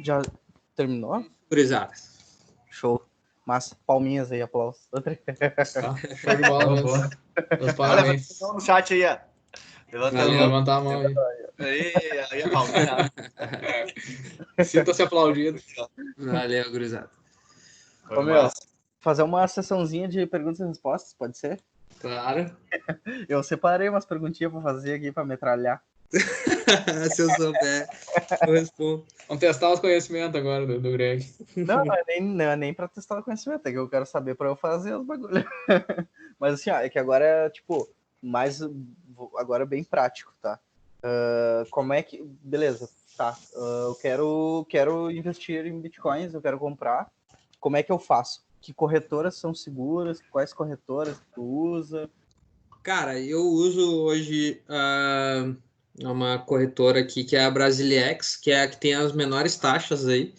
Já terminou? Gurizada. Show. Massa. Palminhas aí, aplausos. Tá, show de bola mesmo. Meus parabéns. No chat aí, ó. Levanta a Valeu, mão. levantar a mão aí. Aí a palminha. Sinta-se aplaudido. Valeu, gurizada. Ô, meu, fazer uma sessãozinha de perguntas e respostas, pode ser? Claro. Eu separei umas perguntinhas pra fazer aqui pra metralhar. Se eu souber, eu respondo. Vamos testar os conhecimentos agora do Greg. Não é nem pra testar o conhecimento, é que eu quero saber pra eu fazer os bagulhos. Mas assim, ó, é que agora é, tipo, agora é bem prático, tá? Como é que... Beleza, tá. Eu quero investir em bitcoins, eu quero comprar. Como é que eu faço? Que corretoras são seguras? Quais corretoras tu usa? Cara, eu uso hoje uma corretora aqui que é a Brasilex, que é a que tem as menores taxas aí.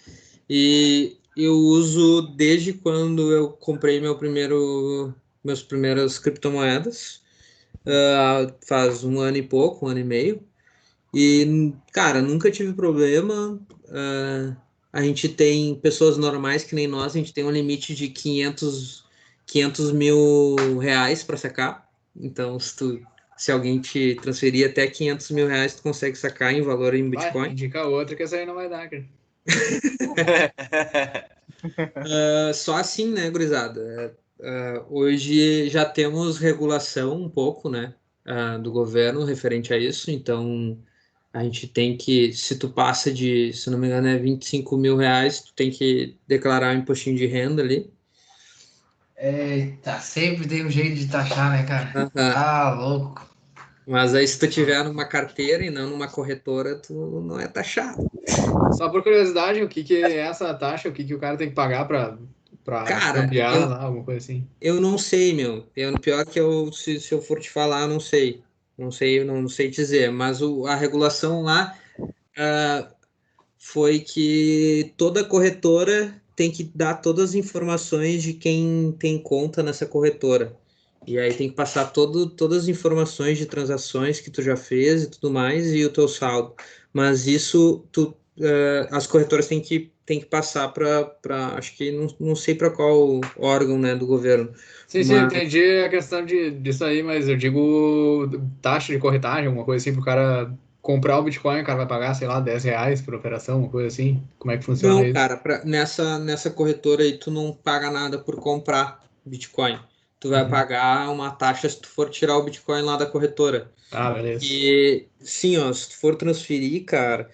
E eu uso desde quando eu comprei meus primeiras criptomoedas. Faz um ano e pouco, um ano e meio. E, cara, nunca tive problema. A gente tem pessoas normais que nem nós, a gente tem um limite de 500 mil reais para sacar. Então, se alguém te transferir até 500 mil reais, tu consegue sacar em valor em Vai, Bitcoin. indica outra que essa aí não vai dar, cara. Só assim, né, gurizada? Hoje já temos regulação um pouco, né, do governo referente a isso. Então, a gente tem que, se tu passa de, se não me engano, 25 mil reais, tu tem que declarar um impostinho de renda ali. Eita, sempre tem um jeito de taxar, né, cara? Ah, louco. Mas aí se tu tiver numa carteira e não numa corretora, tu não é taxado. Só por curiosidade, o que é essa taxa? O que o cara tem que pagar pra Cara, cambiar lá, alguma coisa assim? eu não sei, meu. Pior que se eu for te falar, eu não sei. Não sei dizer. Mas a regulação lá foi que toda corretora tem que dar todas as informações de quem tem conta nessa corretora. E aí tem que passar todas as informações de transações que tu já fez e tudo mais, e o teu saldo. Mas isso as corretoras têm que passar para acho que não sei para qual órgão, né, do governo. Sim, sim, entendi a questão disso aí, mas eu digo taxa de corretagem, alguma coisa assim, pro cara comprar o Bitcoin, o cara vai pagar, sei lá, 10 reais por operação, uma coisa assim. Como é que funciona Não, isso? cara, nessa corretora aí tu não paga nada por comprar Bitcoin. Tu vai pagar uma taxa se tu for tirar o Bitcoin lá da corretora. Ah, beleza. E sim, ó, se tu for transferir, cara,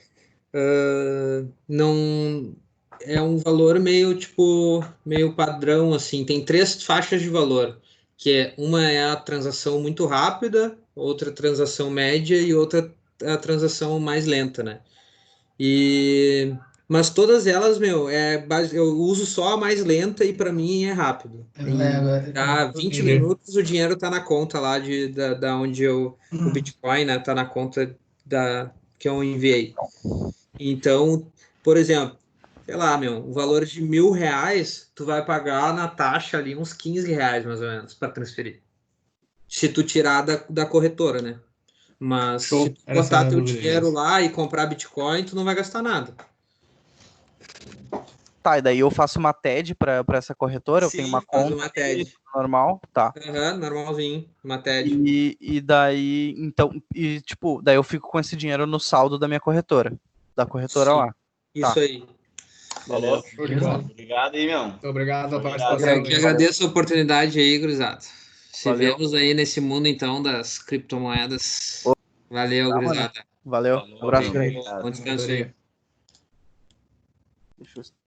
não é um valor meio padrão, assim. Tem 3 faixas de valor, uma é a transação muito rápida, outra transação média e outra a transação mais lenta, né? Mas todas elas, meu, eu uso só a mais lenta e para mim é rápido. Dá 20 Entendi. minutos, o dinheiro tá na conta lá da onde o Bitcoin, né, tá na conta que eu enviei. Então, por exemplo, sei lá, meu, o valor de R$ 1.000, tu vai pagar na taxa ali uns 15 reais, mais ou menos, para transferir. Se tu tirar da corretora, né? Mas Show. se tu Era essa a botar minha teu dúvida dinheiro mesmo. lá e comprar Bitcoin, tu não vai gastar nada. Tá, e daí eu faço uma TED pra essa corretora, Sim, eu tenho uma faz conta uma TED. normal, tá. Aham, normalzinho, uma TED. E daí, então, e tipo, daí eu fico com esse dinheiro no saldo da minha corretora, da corretora Sim, lá. isso aí. Falou? Show de bola. Obrigado aí, meu. Muito obrigado pela Obrigado. participação. Eu que agradeço a oportunidade aí, gurizada. Se Valeu. vemos aí nesse mundo, então, das criptomoedas. Valeu, Tá, gurizada. Valeu, Falou, abraço meu. grande. Obrigado. Bom descanso aí. Deixa eu